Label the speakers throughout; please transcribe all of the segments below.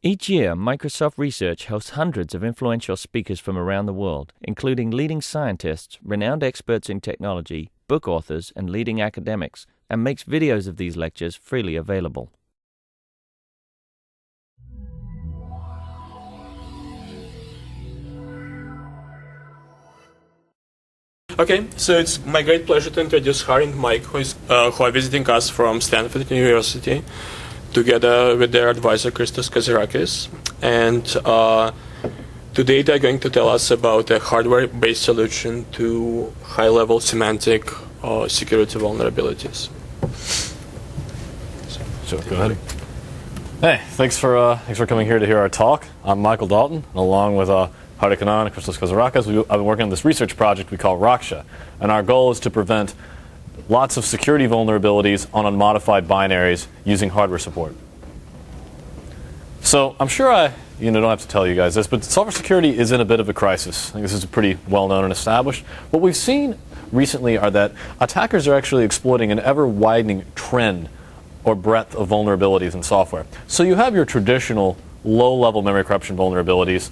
Speaker 1: Each year, Microsoft Research hosts hundreds of influential speakers from around the world, including leading scientists, renowned experts in technology, book authors, and leading academics, and makes videos of these lectures freely available.
Speaker 2: Okay, so it's my great pleasure to introduce Harry and Mike, who are visiting us from Stanford University, together with their advisor, Christos Kazarakis. And today they're going to tell us about a hardware-based solution to high-level semantic security vulnerabilities.
Speaker 3: So go ahead. Hey, thanks for coming here to hear our talk. I'm Michael Dalton, and along with Harry Kanan and Christos Kazarakis, I've been working on this research project we call Raksha, and our goal is to prevent lots of security vulnerabilities on unmodified binaries using hardware support. So I'm sure I don't have to tell you guys this, but software security is in a bit of a crisis. I think this is pretty well known and established. What we've seen recently are that attackers are actually exploiting an ever-widening trend or breadth of vulnerabilities in software. So you have your traditional low-level memory corruption vulnerabilities.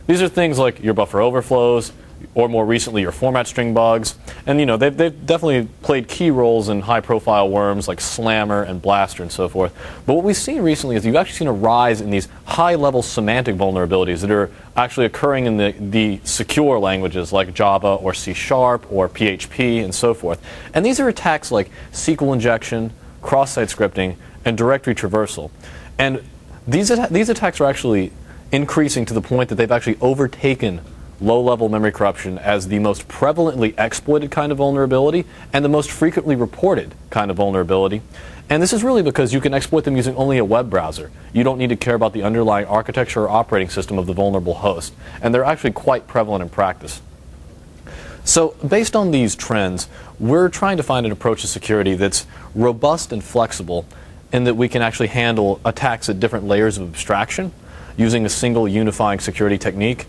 Speaker 3: These are things like your buffer overflows, or more recently your format string bugs. And they've definitely played key roles in high-profile worms like Slammer and Blaster and so forth. But what we've seen recently is you've actually seen a rise in these high-level semantic vulnerabilities that are actually occurring in the secure languages like Java or C# or PHP and so forth. And these are attacks like SQL injection, cross-site scripting, and directory traversal. And these attacks are actually increasing to the point that they've actually overtaken low-level memory corruption as the most prevalently exploited kind of vulnerability and the most frequently reported kind of vulnerability. And this is really because you can exploit them using only a web browser. You don't need to care about the underlying architecture or operating system of the vulnerable host. And they're actually quite prevalent in practice. So based on these trends, we're trying to find an approach to security that's robust and flexible in that we can actually handle attacks at different layers of abstraction using a single unifying security technique,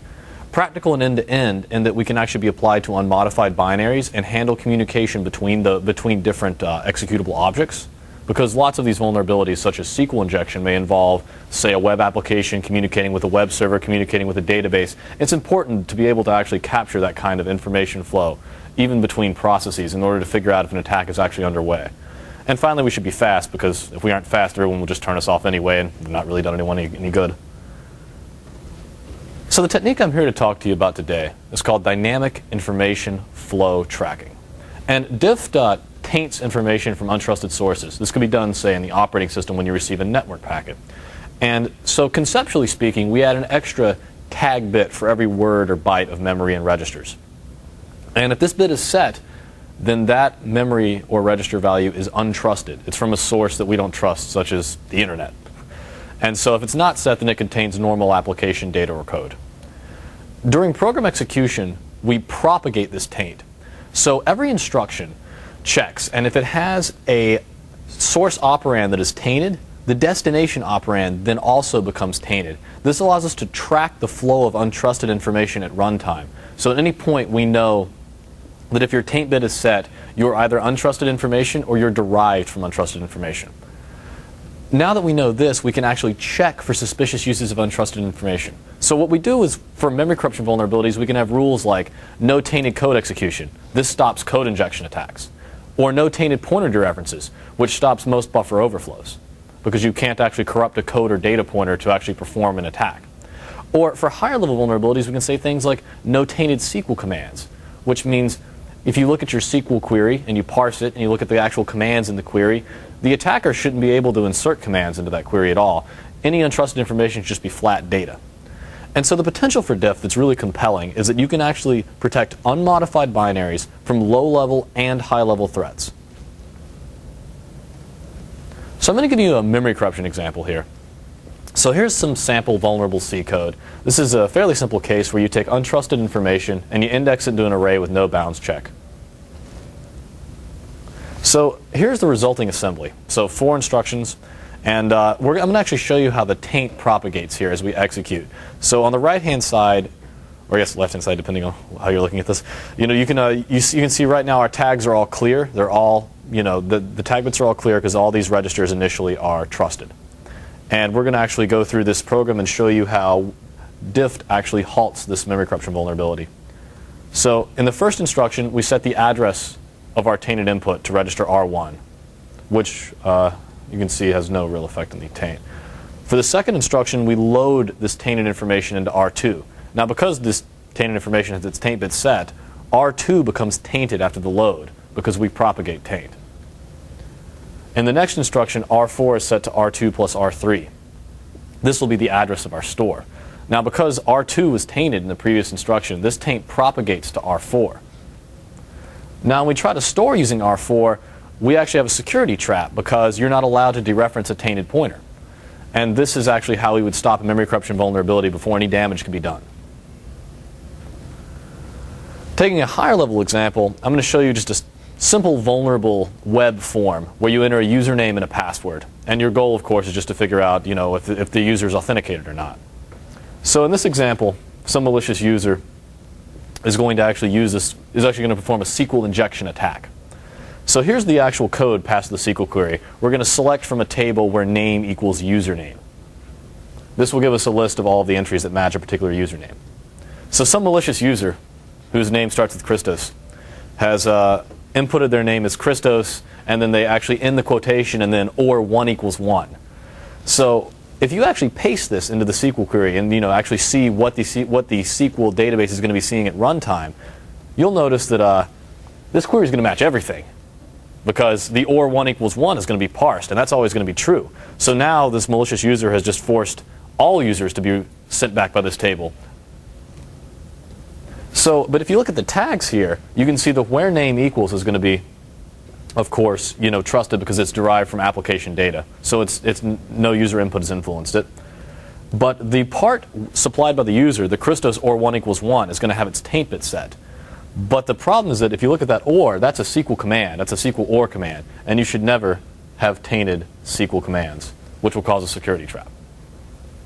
Speaker 3: practical and end-to-end in that we can actually be applied to unmodified binaries and handle communication between different executable objects. Because lots of these vulnerabilities, such as SQL injection, may involve, say, a web application communicating with a web server, communicating with a database. It's important to be able to actually capture that kind of information flow, even between processes, in order to figure out if an attack is actually underway. And finally, we should be fast, because if we aren't fast, everyone will just turn us off anyway, and we've not really done anyone any good. So the technique I'm here to talk to you about today is called dynamic information flow tracking. And DIFT taints information from untrusted sources. This can be done, say, in the operating system when you receive a network packet. And so conceptually speaking, we add an extra tag bit for every word or byte of memory and registers. And if this bit is set, then that memory or register value is untrusted. It's from a source that we don't trust, such as the internet. And so if it's not set, then it contains normal application data or code. During program execution, we propagate this taint. So every instruction checks, and if it has a source operand that is tainted, the destination operand then also becomes tainted. This allows us to track the flow of untrusted information at runtime. So at any point, we know that if your taint bit is set, you're either untrusted information or you're derived from untrusted information. Now that we know this, we can actually check for suspicious uses of untrusted information. So what we do is, for memory corruption vulnerabilities, we can have rules like no tainted code execution. This stops code injection attacks. Or no tainted pointer dereferences, which stops most buffer overflows, because you can't actually corrupt a code or data pointer to actually perform an attack. Or for higher level vulnerabilities, we can say things like no tainted SQL commands, which means if you look at your SQL query and you parse it and you look at the actual commands in the query, the attacker shouldn't be able to insert commands into that query at all. Any untrusted information should just be flat data. And so the potential for DIFT that's really compelling is that you can actually protect unmodified binaries from low-level and high-level threats. So I'm going to give you a memory corruption example here. So here's some sample vulnerable C code. This is a fairly simple case where you take untrusted information and you index it into an array with no bounds check. So here's the resulting assembly. So 4 instructions, and I'm going to actually show you how the taint propagates here as we execute. So on the right-hand side, or I guess left-hand side, depending on how you're looking at this, you can see right now our tags are all clear. They're all, the tag bits are all clear because all these registers initially are trusted. And we're going to actually go through this program and show you how DIFT actually halts this memory corruption vulnerability. So in the first instruction, we set the address of our tainted input to register R1, which you can see has no real effect on the taint. For the second instruction, we load this tainted information into R2. Now, because this tainted information has its taint bit set, R2 becomes tainted after the load because we propagate taint. In the next instruction, R4 is set to R2 plus R3. This will be the address of our store. Now, because R2 was tainted in the previous instruction, this taint propagates to R4. Now, when we try to store using R4, we actually have a security trap because you're not allowed to dereference a tainted pointer. And this is actually how we would stop a memory corruption vulnerability before any damage can be done. Taking a higher level example, I'm going to show you just a simple vulnerable web form where you enter a username and a password. And your goal, of course, is just to figure out, if the user is authenticated or not. So in this example, some malicious user is going to actually going to perform a SQL injection attack. So here's the actual code passed to the SQL query. We're going to select from a table where name equals username. This will give us a list of all of the entries that match a particular username. So some malicious user, whose name starts with Christos, has inputted their name as Christos, and then they actually end the quotation and then or 1 equals 1. So if you actually paste this into the SQL query and actually see what the SQL database is going to be seeing at runtime, you'll notice that this query is going to match everything, because the or 1 equals 1 is going to be parsed, and that's always going to be true. So now this malicious user has just forced all users to be sent back by this table. So, but if you look at the tags here, you can see the where name equals is going to be, of course, trusted because it's derived from application data. So it's no user input has influenced it. But the part supplied by the user, the Christos or 1 equals 1, is going to have its taint bit set. But the problem is that if you look at that or, that's a SQL command. That's a SQL or command. And you should never have tainted SQL commands, which will cause a security trap.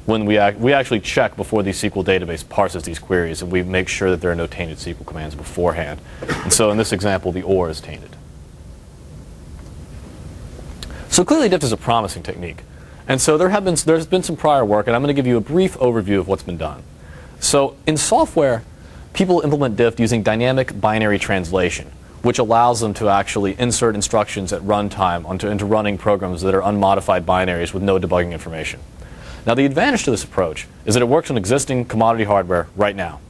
Speaker 3: When we actually check before the SQL database parses these queries, and we make sure that there are no tainted SQL commands beforehand. And so in this example, the or is tainted. So clearly DIFT is a promising technique. And so there's been some prior work, and I'm going to give you a brief overview of what's been done. So in software, people implement DIFT using dynamic binary translation, which allows them to actually insert instructions at runtime into running programs that are unmodified binaries with no debugging information. Now, the advantage to this approach is that it works on existing commodity hardware right now.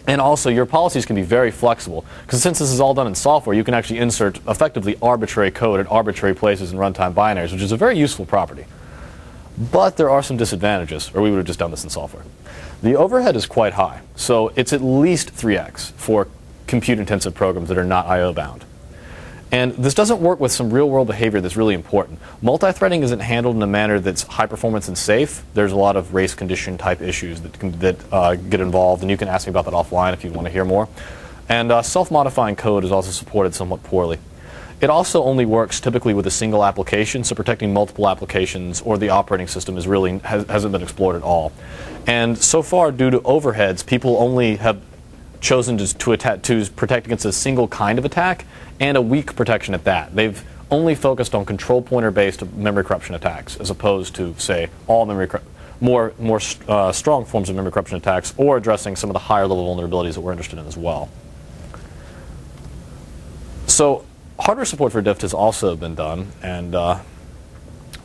Speaker 3: And also, your policies can be very flexible, because since this is all done in software, you can actually insert effectively arbitrary code at arbitrary places in runtime binaries, which is a very useful property. But there are some disadvantages, or we would have just done this in software. The overhead is quite high, so it's at least 3x for compute-intensive programs that are not I/O bound. And this doesn't work with some real-world behavior that's really important. Multi-threading isn't handled in a manner that's high-performance and safe. There's a lot of race condition type issues that get involved, and you can ask me about that offline if you want to hear more. And self-modifying code is also supported somewhat poorly. It also only works typically with a single application, so protecting multiple applications or the operating system hasn't been explored at all. And so far, due to overheads, people only have chosen to protect against a single kind of attack, and a weak protection at that. They've only focused on control pointer-based memory corruption attacks, as opposed to, say, all more strong forms of memory corruption attacks, or addressing some of the higher-level vulnerabilities that we're interested in as well. So, hardware support for DIFT has also been done, and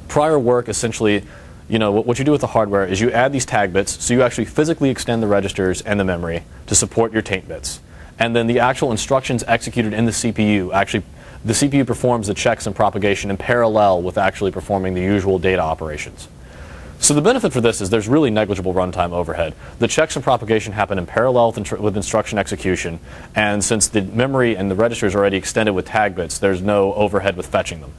Speaker 3: prior work essentially, what you do with the hardware is you add these tag bits, so you actually physically extend the registers and the memory to support your taint bits. And then the actual instructions executed in the CPU, the CPU performs the checks and propagation in parallel with actually performing the usual data operations. So the benefit for this is there's really negligible runtime overhead. The checks and propagation happen in parallel with instruction execution, and since the memory and the registers are already extended with tag bits, there's no overhead with fetching them.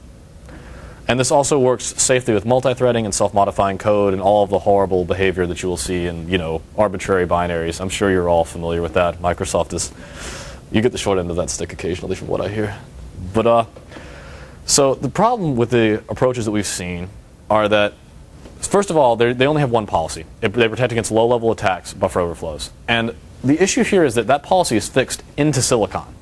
Speaker 3: And this also works safely with multi-threading and self-modifying code and all of the horrible behavior that you will see in, arbitrary binaries. I'm sure you're all familiar with that. Microsoft you get the short end of that stick occasionally from what I hear. But, so the problem with the approaches that we've seen are that, first of all, they only have one policy. They protect against low-level attacks, buffer overflows. And the issue here is that policy is fixed into silicon.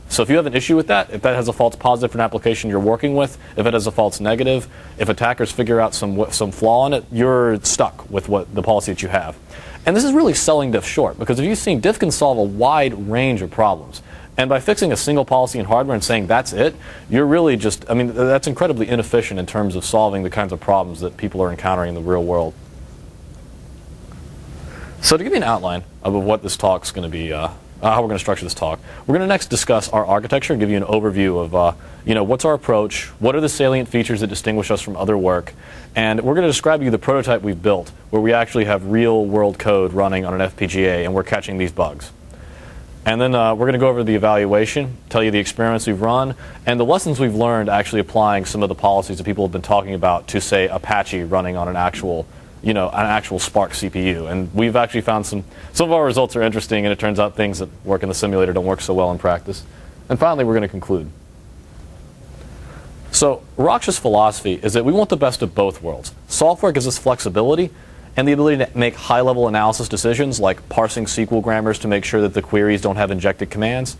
Speaker 3: So if you have an issue with that, if that has a false positive for an application you're working with, if it has a false negative, if attackers figure out some flaw in it, you're stuck with the policy that you have. And this is really selling DIFT short, because if you've seen, DIFT can solve a wide range of problems. And by fixing a single policy in hardware and saying that's it, you're really just, I mean, that's incredibly inefficient in terms of solving the kinds of problems that people are encountering in the real world. So to give you an outline of what this talk's going to be, how we're going to structure this talk, we're going to next discuss our architecture and give you an overview of, what's our approach, what are the salient features that distinguish us from other work, and we're going to describe to you the prototype we've built, where we actually have real-world code running on an FPGA, and we're catching these bugs. And then we're going to go over the evaluation, tell you the experiments we've run, and the lessons we've learned actually applying some of the policies that people have been talking about to, say, Apache running on an actual Spark CPU. And we've actually found some of our results are interesting, and it turns out things that work in the simulator don't work so well in practice. And finally, we're going to conclude. So Raksha's philosophy is that we want the best of both worlds. Software gives us flexibility and the ability to make high-level analysis decisions, like parsing SQL grammars to make sure that the queries don't have injected commands.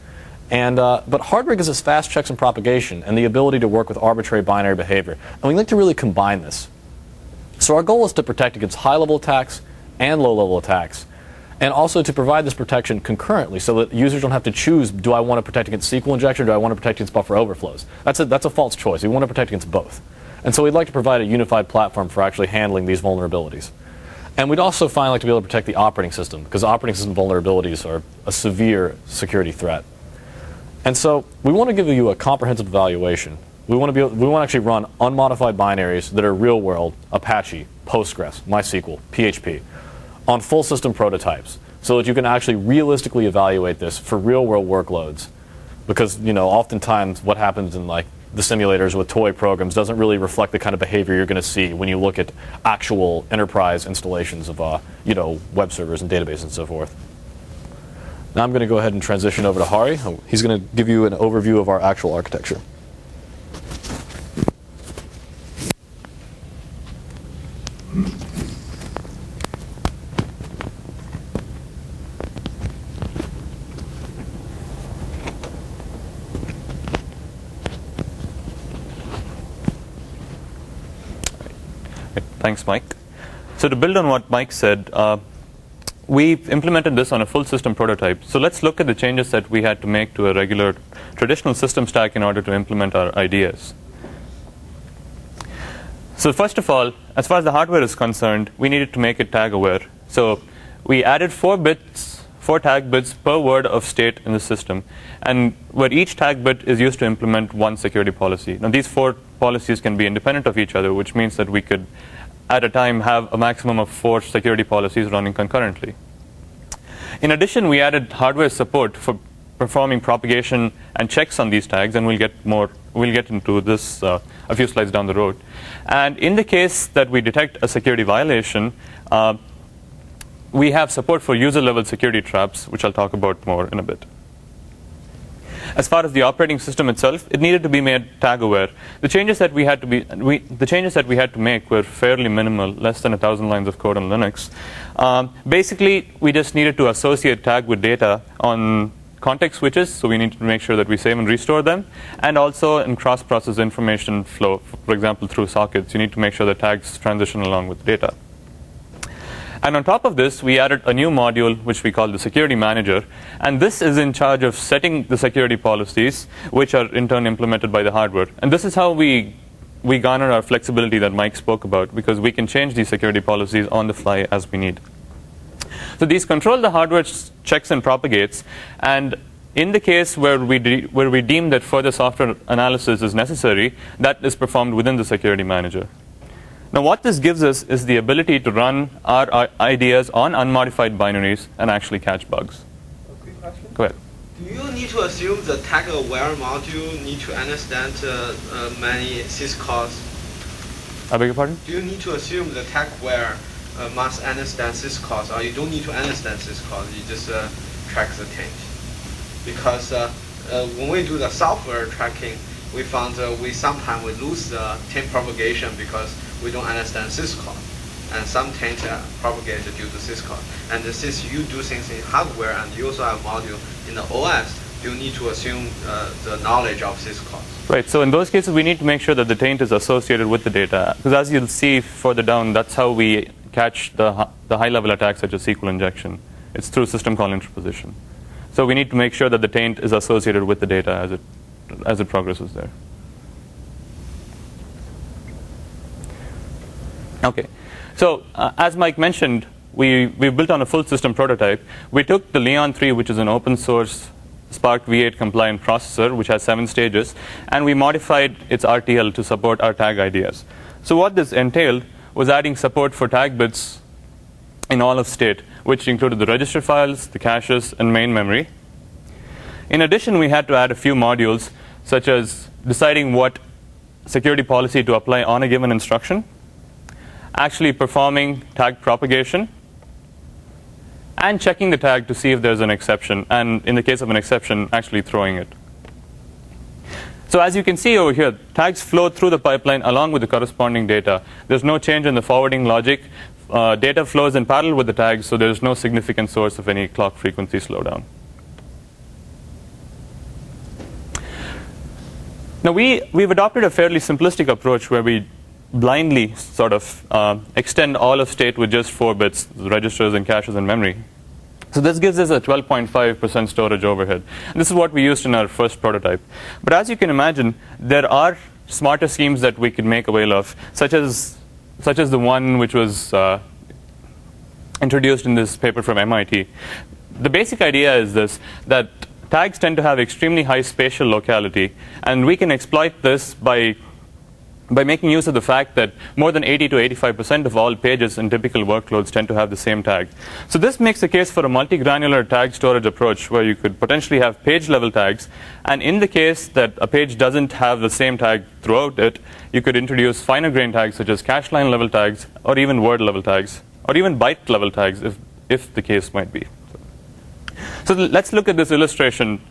Speaker 3: But hardware gives us fast checks and propagation and the ability to work with arbitrary binary behavior. And we like to really combine this. So our goal is to protect against high-level attacks and low-level attacks, and also to provide this protection concurrently so that users don't have to choose, do I want to protect against SQL injection or do I want to protect against buffer overflows? That's a false choice. We want to protect against both. And so we'd like to provide a unified platform for actually handling these vulnerabilities. And we'd also finally like to be able to protect the operating system, because operating system vulnerabilities are a severe security threat. And so we want to give you a comprehensive evaluation. We want to actually run unmodified binaries that are real-world, Apache, Postgres, MySQL, PHP, on full system prototypes, so that you can actually realistically evaluate this for real-world workloads. Because oftentimes what happens in the simulators with toy programs doesn't really reflect the kind of behavior you're going to see when you look at actual enterprise installations of web servers and databases and so forth. Now I'm going to go ahead and transition over to Hari. He's going to give you an overview of our actual architecture.
Speaker 4: Thanks, Mike. So to build on what Mike said, we've implemented this on a full system prototype. So let's look at the changes that we had to make to a regular traditional system stack in order to implement our ideas. So first of all, as far as the hardware is concerned, we needed to make it tag aware. So we added 4 tag bits per word of state in the system, and where each tag bit is used to implement one security policy. Now these 4 policies can be independent of each other, which means that we could at a time have a maximum of 4 security policies running concurrently. In addition, we added hardware support for performing propagation and checks on these tags, and we'll get into this a few slides down the road. And in the case that we detect a security violation, we have support for user-level security traps, which I'll talk about more in a bit. As far as the operating system itself, it needed to be made tag-aware. The changes that we had to make were fairly minimal, less than 1,000 lines of code on Linux. Basically, we just needed to associate tag with data on context switches, so we need to make sure that we save and restore them, and also in cross-process information flow, for example, through sockets. You need to make sure that tags transition along with data. And on top of this, we added a new module, which we call the Security Manager. And this is in charge of setting the security policies, which are in turn implemented by the hardware. And this is how we garner our flexibility that Mike spoke about, because we can change these security policies on the fly as we need. So these control the hardware checks and propagates. And in the case where we deem that further software analysis is necessary, that is performed within the Security Manager. Now what this gives us is the ability to run our ideas on unmodified binaries and actually catch bugs.
Speaker 5: A quick question.
Speaker 4: Go ahead.
Speaker 5: Do you need to assume the tag-aware module need to understand many syscalls?
Speaker 4: I beg your pardon?
Speaker 5: Do you need to assume the tag-aware must understand syscalls, or you don't need to understand syscalls, you just track the taint? Because when we do the software tracking, we found we sometimes lose the taint propagation because we don't understand syscall, and some taint propagated due to syscall. And since you do things in hardware and you also have module in the OS, you need to assume the knowledge of this clause.
Speaker 4: Right. So in those cases, we need to make sure that the taint is associated with the data, because as you'll see further down, that's how we catch the high-level attacks such as SQL injection. It's through system call interposition. So we need to make sure that the taint is associated with the data as it progresses there. Okay. So as Mike mentioned, we built on a full system prototype. We took the Leon 3, which is an open source Spark V8 compliant processor, which has 7 stages, and we modified its RTL to support our tag ideas. So what this entailed was adding support for tag bits in all of state, which included the register files, the caches, and main memory. In addition, we had to add a few modules, such as deciding what security policy to apply on a given instruction, actually performing tag propagation, and checking the tag to see if there's an exception, and in the case of an exception, actually throwing it. So as you can see over here, tags flow through the pipeline along with the corresponding data. There's no change in the forwarding logic. Data flows in parallel with the tags, so there's no significant source of any clock frequency slowdown. Now we've adopted a fairly simplistic approach where we blindly sort of extend all of state with just 4 bits, registers and caches and memory. So this gives us a 12.5% storage overhead. And this is what we used in our first prototype. But as you can imagine, there are smarter schemes that we could make avail of, such as the one which was introduced in this paper from MIT. The basic idea is this, that tags tend to have extremely high spatial locality, and we can exploit this by making use of the fact that more than 80 to 85% of all pages in typical workloads tend to have the same tag. So this makes the case for a multi-granular tag storage approach where you could potentially have page-level tags, and in the case that a page doesn't have the same tag throughout it, you could introduce finer-grained tags such as cache line level tags, or even word-level tags, or even byte-level tags if the case might be. So let's look at this illustration.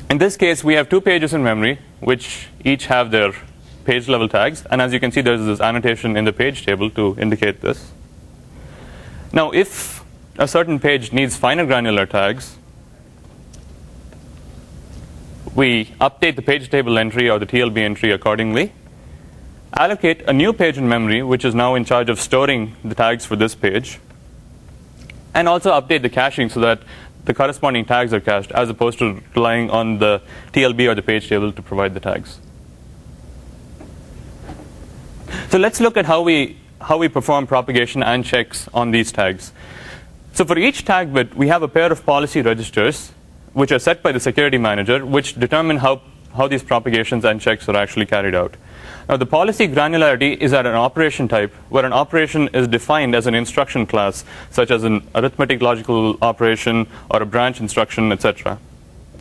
Speaker 4: In this case, we have 2 pages in memory, which each have their page level tags. And as you can see, there's this annotation in the page table to indicate this. Now, if a certain page needs finer granular tags, we update the page table entry or the TLB entry accordingly, allocate a new page in memory, which is now in charge of storing the tags for this page, and also update the caching so that the corresponding tags are cached, as opposed to relying on the TLB or the page table to provide the tags. So let's look at how we perform propagation and checks on these tags. So for each tag bit, we have a pair of policy registers, which are set by the security manager, which determine how these propagations and checks are actually carried out. Now, the policy granularity is at an operation type, where an operation is defined as an instruction class, such as an arithmetic logical operation or a branch instruction, etc.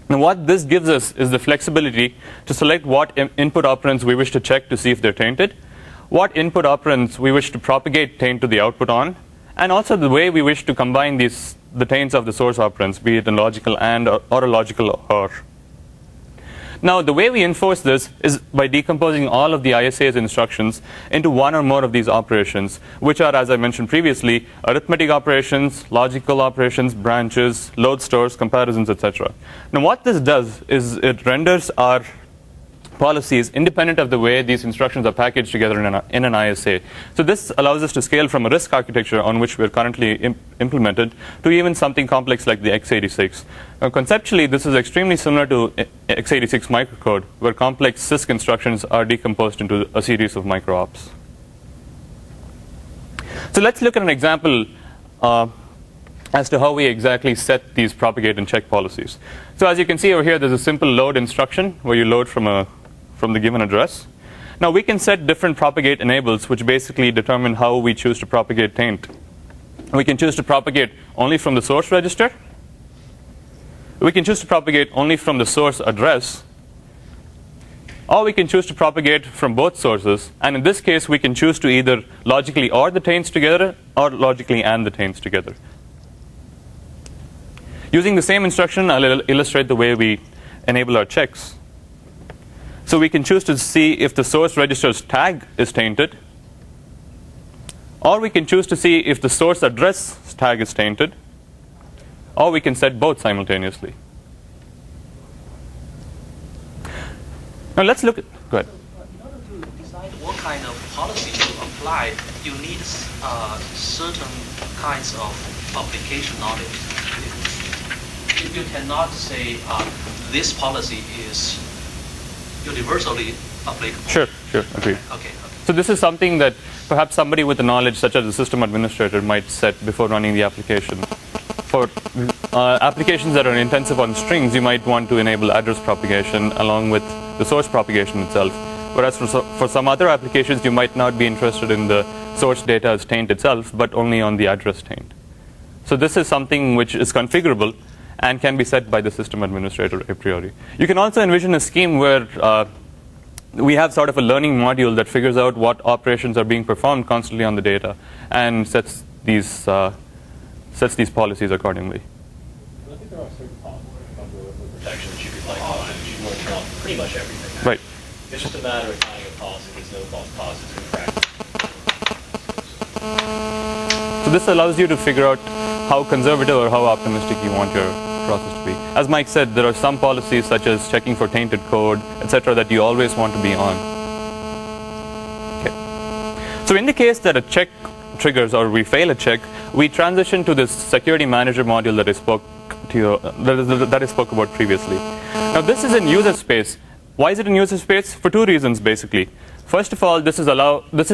Speaker 4: Now, what this gives us is the flexibility to select what input operands we wish to check to see if they're tainted, what input operands we wish to propagate taint to the output on, and also the way we wish to combine the taints of the source operands, be it a logical AND or a logical OR. Now, the way we enforce this is by decomposing all of the ISA's instructions into one or more of these operations, which are, as I mentioned previously, arithmetic operations, logical operations, branches, load stores, comparisons, etc. Now, what this does is it renders our policies independent of the way these instructions are packaged together in an ISA. So this allows us to scale from a RISC architecture on which we're currently implemented to even something complex like the x86. Now, conceptually, this is extremely similar to x86 microcode, where complex CISC instructions are decomposed into a series of micro-ops. So let's look at an example as to how we exactly set these propagate and check policies. So as you can see over here, there's a simple load instruction where you load from the given address. Now we can set different propagate enables, which basically determine how we choose to propagate taint. We can choose to propagate only from the source register. We can choose to propagate only from the source address. Or we can choose to propagate from both sources. And in this case, we can choose to either logically OR the taints together or logically AND the taints together. Using the same instruction, I'll illustrate the way we enable our checks. So we can choose to see if the source register's tag is tainted, or we can choose to see if the source address tag is tainted, or we can set both simultaneously. Now let's look at, go ahead.
Speaker 6: In order to decide what kind of policy to apply, you need certain kinds of application knowledge. You cannot say this policy is universally applicable.
Speaker 4: Sure, agreed.
Speaker 6: Okay.
Speaker 4: So this is something that perhaps somebody with the knowledge, such as a system administrator, might set before running the application. For applications that are intensive on strings, you might want to enable address propagation along with the source propagation itself. Whereas for some other applications, you might not be interested in the source data as taint itself, but only on the address taint. So this is something which is configurable and can be set by the system administrator a priori. You can also envision a scheme where we have sort of a learning module that figures out what operations are being performed constantly on the data and sets these policies accordingly.
Speaker 3: I think there are certain protection that you could like on it. You want to turn on pretty much everything.
Speaker 4: Right.
Speaker 3: It's just a matter of finding a policy that's no false positives in practice.
Speaker 4: So this allows you to figure out how conservative or how optimistic you want your process to be. As Mike said, there are some policies such as checking for tainted code, etc., that you always want to be on. Okay. So in the case that a check triggers or we fail a check, we transition to this security manager module that I spoke to you, that I spoke about previously. Now this is in user space. Why is it in user space? For two reasons basically. First of all, this is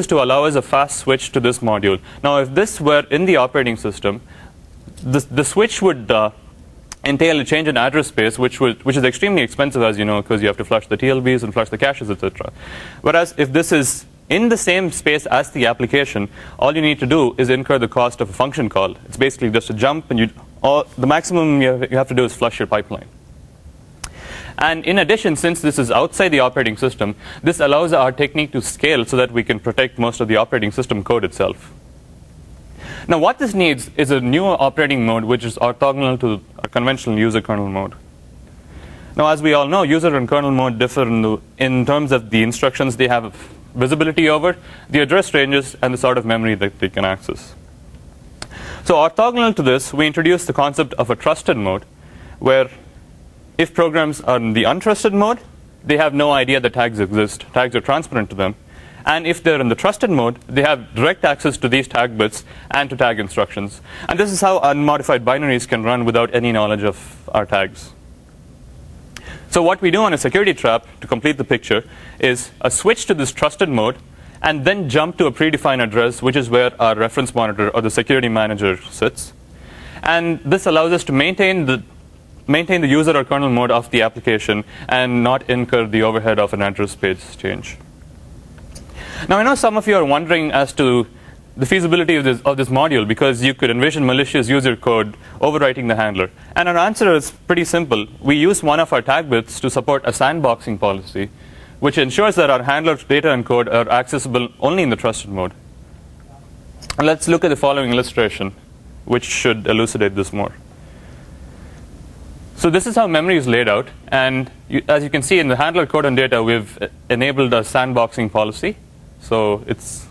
Speaker 4: to allow us a fast switch to this module. Now if this were in the operating system, the switch would entail a change in address space, which is extremely expensive, as you know, because you have to flush the TLBs and flush the caches, etc. Whereas if this is in the same space as the application, all you need to do is incur the cost of a function call. It's basically just a jump, and the maximum you have to do is flush your pipeline. And in addition, since this is outside the operating system, this allows our technique to scale so that we can protect most of the operating system code itself. Now what this needs is a new operating mode which is orthogonal to a conventional user kernel mode. Now as we all know, user and kernel mode differ in terms of the instructions they have visibility over, the address ranges, and the sort of memory that they can access. So orthogonal to this, we introduce the concept of a trusted mode, where if programs are in the untrusted mode, they have no idea that tags exist. Tags are transparent to them. And if they're in the trusted mode, they have direct access to these tag bits and to tag instructions. And this is how unmodified binaries can run without any knowledge of our tags. So what we do on a security trap, to complete the picture, is a switch to this trusted mode and then jump to a predefined address, which is where our reference monitor or the security manager sits. And this allows us to maintain the user or kernel mode of the application and not incur the overhead of an address space change. Now I know some of you are wondering as to the feasibility of this module, because you could envision malicious user code overwriting the handler. And our answer is pretty simple. We use one of our tag bits to support a sandboxing policy, which ensures that our handler's data and code are accessible only in the trusted mode. And let's look at the following illustration, which should elucidate this more. So this is how memory is laid out. And as you can see in the handler code and data, we've enabled a sandboxing policy. So it's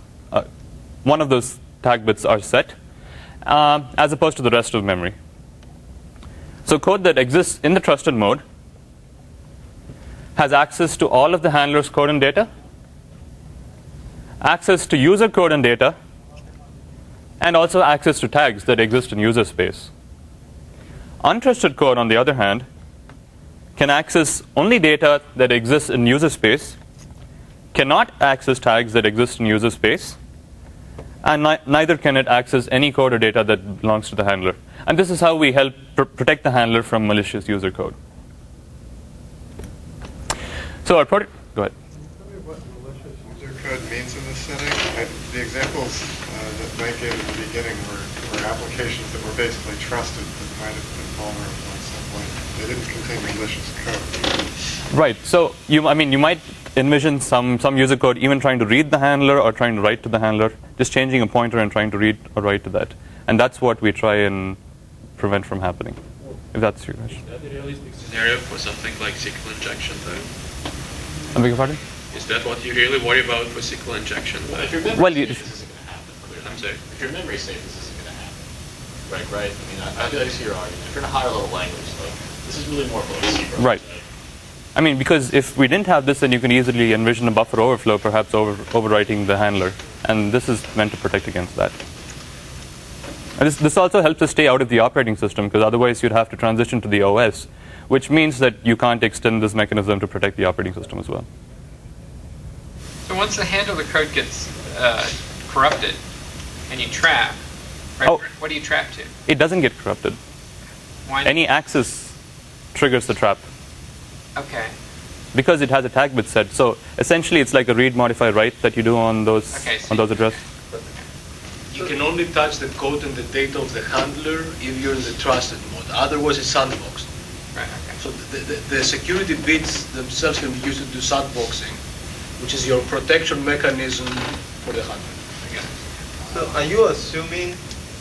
Speaker 4: one of those tag bits are set, as opposed to the rest of memory. So code that exists in the trusted mode has access to all of the handler's code and data, access to user code and data, and also access to tags that exist in user space. Untrusted code, on the other hand, can access only data that exists in user space, cannot access tags that exist in user space, and neither can it access any code or data that belongs to the handler. And this is how we help protect the handler from malicious user code. So our product, go ahead.
Speaker 7: Tell me what malicious user code means in this setting. The examples that Mike gave at the beginning were applications that were basically trusted but might have been vulnerable in some way. They didn't contain malicious code.
Speaker 4: Right. So you might envision some user code even trying to read the handler or trying to write to the handler, just changing a pointer and trying to read or write to that. And that's what we try and prevent from happening, if that's your question.
Speaker 8: Is that the realistic scenario for something like SQL injection, though?
Speaker 4: I beg your pardon?
Speaker 8: Is that what you really worry about for SQL injection?
Speaker 3: Well, if your memory
Speaker 4: Well,
Speaker 3: safe, this isn't going to happen.
Speaker 8: I'm sorry?
Speaker 3: If your memory safe, this isn't going to happen. right? I mean, I see your argument. If you're in a higher level language, like, this is really more for like C programs.
Speaker 4: Right. I mean, because if we didn't have this, then you can easily envision a buffer overflow, perhaps overwriting the handler. And this is meant to protect against that. And this also helps us stay out of the operating system, because otherwise you'd have to transition to the OS, which means that you can't extend this mechanism to protect the operating system as well.
Speaker 9: So once the handler code gets corrupted and you trap, right, what do you trap to?
Speaker 4: It doesn't get corrupted.
Speaker 9: Why?
Speaker 4: Any access triggers the trap.
Speaker 9: Okay.
Speaker 4: Because it has a tag bit set. So essentially it's like a read, modify, write that you do on those addresses.
Speaker 10: You can only touch the code and the data of the handler if you're in the trusted mode. Otherwise, it's sandboxed.
Speaker 9: Right, okay.
Speaker 10: So the security bits themselves can be used to do sandboxing, which is your protection mechanism for the handler.
Speaker 5: So are you assuming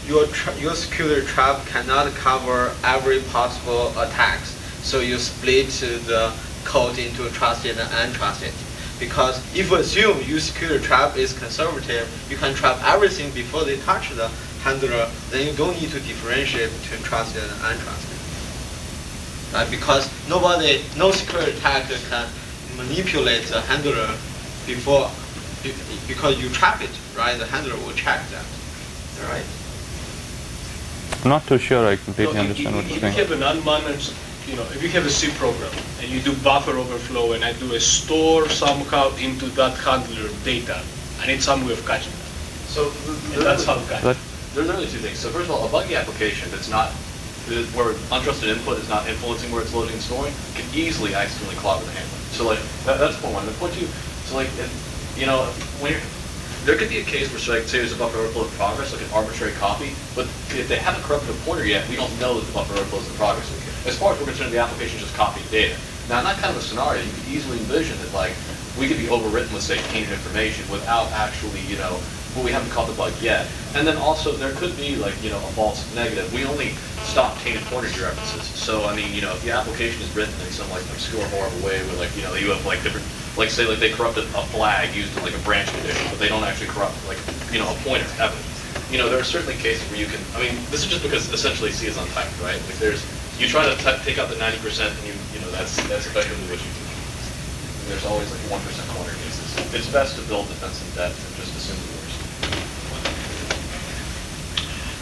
Speaker 5: your security trap cannot cover every possible attacks? So you split the code into trusted and untrusted. Because if you assume your security trap is conservative, you can trap everything before they touch the handler, then you don't need to differentiate between trusted and untrusted. Right? Because no security attacker can manipulate the handler because you trap it, right? The handler will check that, right?
Speaker 4: I'm not too sure I completely understand what you're saying.
Speaker 10: If you have an unmanaged, if you have a C program and you do buffer overflow and I do a store somehow into that handler data, I need some way of catching that.
Speaker 3: So
Speaker 10: that's how it catches.
Speaker 3: There's really two things. So first of all, a buggy application that's not, where untrusted input is not influencing where it's loading and storing, can easily accidentally clog the handler. So like, that's point one. And point two, so like, when there could be a case where, like, say there's a buffer overflow in progress, like an arbitrary copy, but if they haven't corrupted a pointer yet, we don't know that the buffer overflow is in progress. As far as we're concerned, the application just copied data. Now, in that kind of a scenario, you could easily envision that, like, we could be overwritten with, say, tainted information without actually, but we haven't caught the bug yet. And then also, there could be, like, a false negative. We only stop tainted pointer references. So, I mean, if the application is written in some, like, obscure, horrible way where, like, you have, like, different, like, say, like, they corrupted a flag used in, like, a branch condition, but they don't actually corrupt, like, a pointer ever. There are certainly cases where you can, I mean, this is just because essentially C is untyped, right? Like, you try to take out the 90% and that's effectively what you do. There's always like 1% corner cases. It's best to build defense in depth and just assume the worst.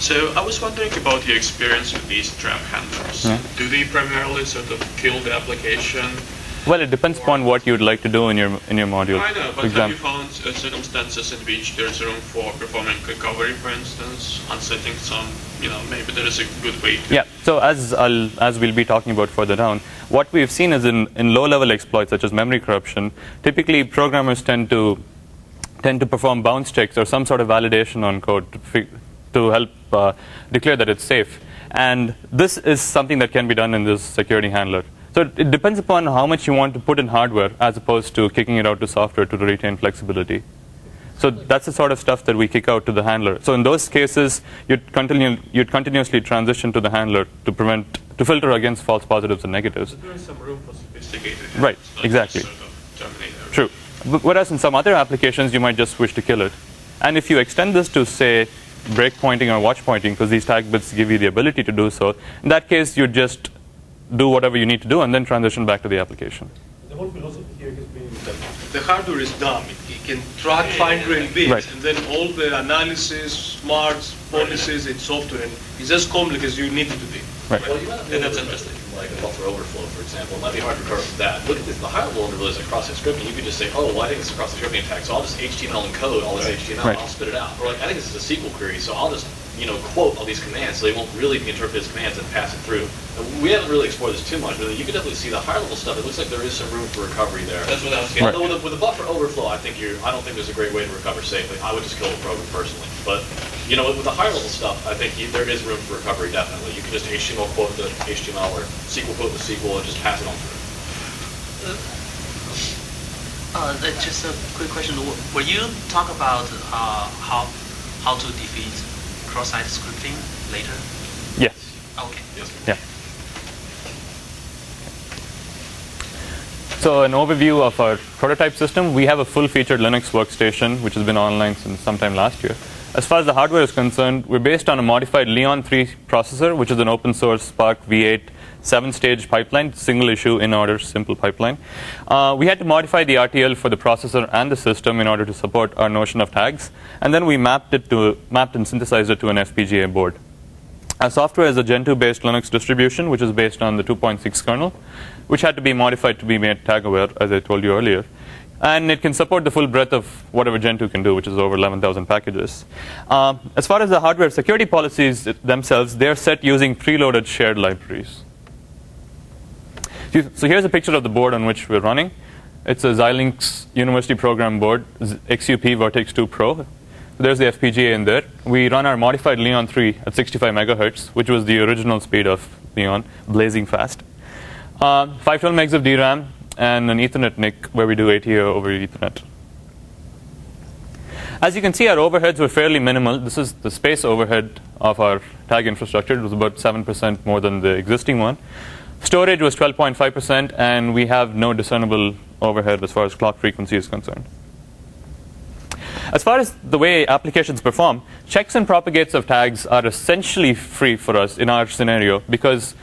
Speaker 8: So I was wondering about your experience with these trap handlers.
Speaker 4: Yeah.
Speaker 8: Do they primarily sort of kill the application?
Speaker 4: Well, it depends upon what you'd like to do in your module.
Speaker 8: I know, but have you found circumstances in which there's room for performing recovery, for instance, unsetting some, maybe there is a good way to...
Speaker 4: Yeah, so as we'll be talking about further down, what we've seen is in low-level exploits such as memory corruption, typically programmers tend to perform bounce checks or some sort of validation on code to help declare that it's safe. And this is something that can be done in this security handler. So it depends upon how much you want to put in hardware as opposed to kicking it out to software to retain flexibility. So that's the sort of stuff that we kick out to the handler. So in those cases, you'd continuously transition to the handler to filter against false positives and negatives.
Speaker 8: So there is some room for sophisticated.
Speaker 4: Right, exactly.
Speaker 8: Sort of terminator.
Speaker 4: True. Whereas in some other applications, you might just wish to kill it. And if you extend this to, say, break pointing or watch pointing, because these tag bits give you the ability to do so, in that case, you just do whatever you need to do and then transition back to the application.
Speaker 10: The whole philosophy here has been that the hardware is dumb. It can track fine-grained bits,
Speaker 4: right.
Speaker 10: And then all the analysis, smarts, policies, and software, and it's as complex as you need it to be.
Speaker 4: Right.
Speaker 3: Well, you might have
Speaker 8: that's interesting.
Speaker 3: Like a buffer overflow, for example. It might be hard to recover from that. Look at this, the higher level vulnerabilities like cross-site scripting. You could just say, oh, well, I think it's a cross-site scripting attack, so I'll just HTML encode all this HTML,
Speaker 4: Right.
Speaker 3: and I'll spit it out. Or like, I think this is a SQL query, so I'll just quote all these commands, so they won't really be interpreted as commands and pass it through. And we haven't really explored this too much, but you can definitely see the higher level stuff. It looks like there is some room for recovery there.
Speaker 8: That's what I was getting.
Speaker 3: Although with a buffer overflow, I don't think there's a great way to recover safely. I would just kill the program personally. But with the higher level stuff, I think there is room for recovery definitely. You can just HTML quote the HTML or SQL quote the SQL and just pass it on through.
Speaker 6: Just a quick question. Will you talk about how to defeat cross-site scripting later?
Speaker 4: Yes.
Speaker 6: Okay.
Speaker 3: Yes.
Speaker 4: Yeah. So an overview of our prototype system. We have a full-featured Linux workstation, which has been online since sometime last year. As far as the hardware is concerned, we're based on a modified Leon 3 processor, which is an open source Spark V8 7-stage pipeline, single issue in order, simple pipeline. We had to modify the RTL for the processor and the system in order to support our notion of tags, and then we mapped and synthesized it to an FPGA board. Our software is a Gen 2 based Linux distribution, which is based on the 2.6 kernel, which had to be modified to be made tag aware, as I told you earlier. And it can support the full breadth of whatever Gen 2 can do, which is over 11,000 packages. As far as the hardware security policies themselves, they're set using preloaded shared libraries. So here's a picture of the board on which we're running. It's a Xilinx University Program board, XUP Vertex 2 Pro. There's the FPGA in there. We run our modified Leon 3 at 65 megahertz, which was the original speed of Leon, blazing fast. 512 megs of DRAM, and an Ethernet NIC where we do ATA over Ethernet. As you can see, our overheads were fairly minimal. This is the space overhead of our tag infrastructure. It was about 7% more than the existing one. Storage was 12.5%, and we have no discernible overhead as far as clock frequency is concerned. As far as the way applications perform, checks and propagates of tags are essentially free for us in our scenario because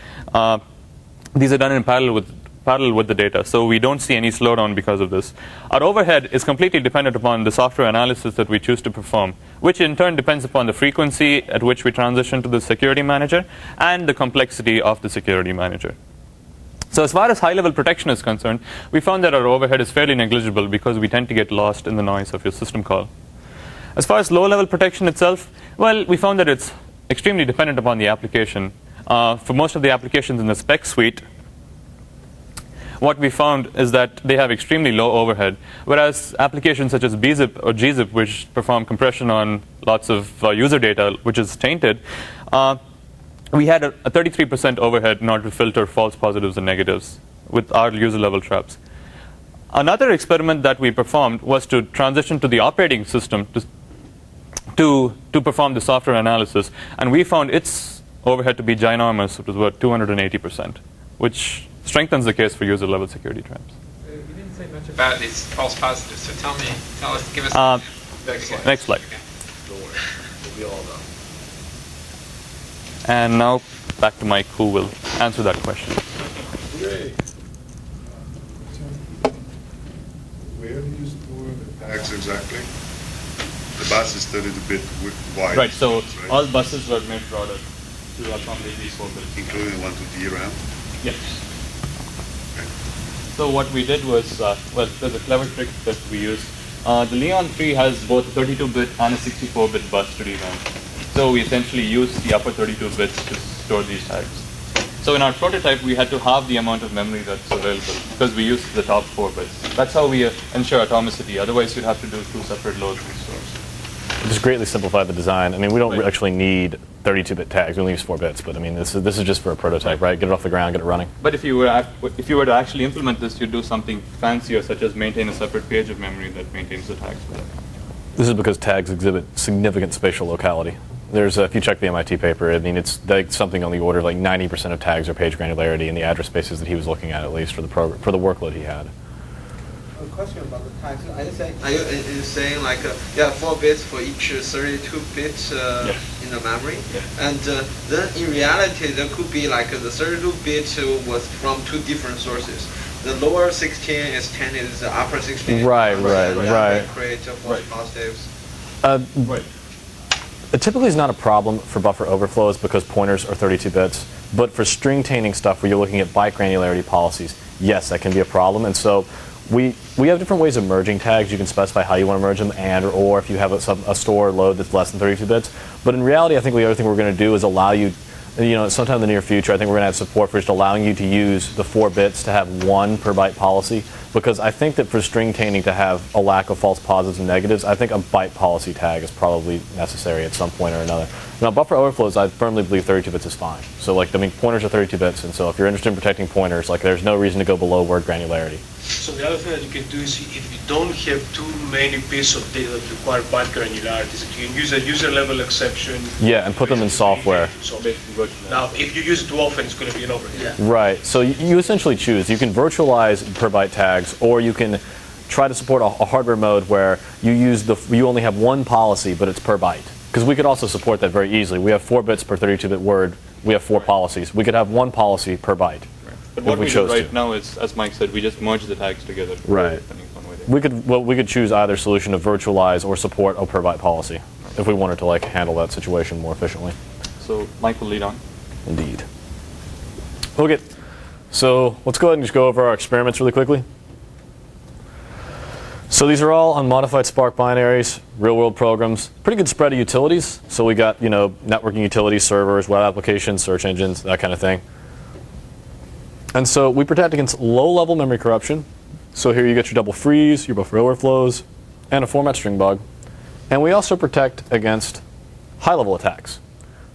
Speaker 4: these are done in parallel with the data, so we don't see any slowdown because of this. Our overhead is completely dependent upon the software analysis that we choose to perform, which in turn depends upon the frequency at which we transition to the security manager and the complexity of the security manager. So as far as high-level protection is concerned, we found that our overhead is fairly negligible because we tend to get lost in the noise of your system call. As far as low-level protection itself, well, we found that it's extremely dependent upon the application. For most of the applications in the spec suite, what we found is that they have extremely low overhead, whereas applications such as bzip or gzip, which perform compression on lots of user data, which is tainted, we had a 33% overhead in order to filter false positives and negatives with our user-level traps. Another experiment that we performed was to transition to the operating system to perform the software analysis, and we found its overhead to be ginormous. It was about 280%, which strengthens the case for user-level security traps.
Speaker 9: You didn't say much about these false positives, so give us
Speaker 4: next slide.
Speaker 9: Okay.
Speaker 10: Don't worry, we'll be all done.
Speaker 4: And now back to Mike, who will answer that question.
Speaker 7: Where do you store the tags exactly? The bus is 32-bit wide.
Speaker 4: Right, so
Speaker 7: right?
Speaker 4: all buses were made broader to accommodate these 4 bits.
Speaker 7: Including one to DRAM?
Speaker 4: Yes. So what we did was, well, there's a clever trick that we used. The Leon 3 has both a 32-bit and a 64-bit bus to DRAM. So we essentially use the upper 32 bits to store these tags. So in our prototype, we had to halve the amount of memory that's available because we used the top 4 bits. That's how we ensure atomicity. Otherwise, you'd have to do 2 separate loads and stores.
Speaker 3: It just greatly simplified the design. I mean, we don't actually need 32-bit tags. We only use 4 bits. But I mean, this is just for a prototype, right? Get it off the ground, get it running.
Speaker 4: But if you were to actually implement this, you'd do something fancier, such as maintain a separate page of memory that maintains the tags for that.
Speaker 3: This is because tags exhibit significant spatial locality. There's, if you check the MIT paper, I mean, it's like something on the order of like 90% of tags are page granularity in the address spaces that he was looking at least, for the workload he had.
Speaker 5: A question about the tags. Are you saying like you have 4 bits for each 32 bits in the memory?
Speaker 4: Yeah.
Speaker 5: And then in reality, there could be like the 32 bit was from 2 different sources. The lower 16 is 10 is the upper 16.
Speaker 3: Right.
Speaker 5: Create false positives.
Speaker 4: Right.
Speaker 3: It typically is not a problem for buffer overflows because pointers are 32 bits. But for string tainting stuff where you're looking at byte granularity policies, yes, that can be a problem. And so we have different ways of merging tags. You can specify how you want to merge them, or if you have a store load that's less than 32 bits. But in reality, I think the other thing we're going to do is allow you, sometime in the near future, I think we're going to have support for just allowing you to use the 4 bits to have 1 per byte policy. Because I think that for string tainting to have a lack of false positives and negatives, I think a byte policy tag is probably necessary at some point or another. Now, buffer overflows, I firmly believe 32 bits is fine. So, pointers are 32 bits, and so if you're interested in protecting pointers, there's no reason to go below word granularity.
Speaker 10: So the other thing that you can do is, if you don't have too many pieces of data that require byte granularity, that you can use a user-level exception.
Speaker 3: Yeah, and put them in software.
Speaker 10: Now, if you use it too often, it's going to be an overhead.
Speaker 5: Yeah.
Speaker 3: Right. So you essentially choose. You can virtualize per byte tags, or you can try to support a hardware mode where you only have 1 policy, but it's per byte. Because we could also support that very easily. We have 4 bits per 32-bit word. We have 4 policies. We could have 1 policy per byte.
Speaker 4: But what we do right now is, as Mike said, we just merge the tags together.
Speaker 3: Right. We could choose either solution to virtualize or support a per byte policy if we wanted to like handle that situation more efficiently.
Speaker 4: So Mike will lead on.
Speaker 3: Indeed. Okay. So let's go ahead and just go over our experiments really quickly. So these are all unmodified Spark binaries, real-world programs, pretty good spread of utilities. So we got, networking utilities, servers, web applications, search engines, that kind of thing. And so we protect against low-level memory corruption. So here you get your double freeze, your buffer overflows, and a format string bug. And we also protect against high-level attacks.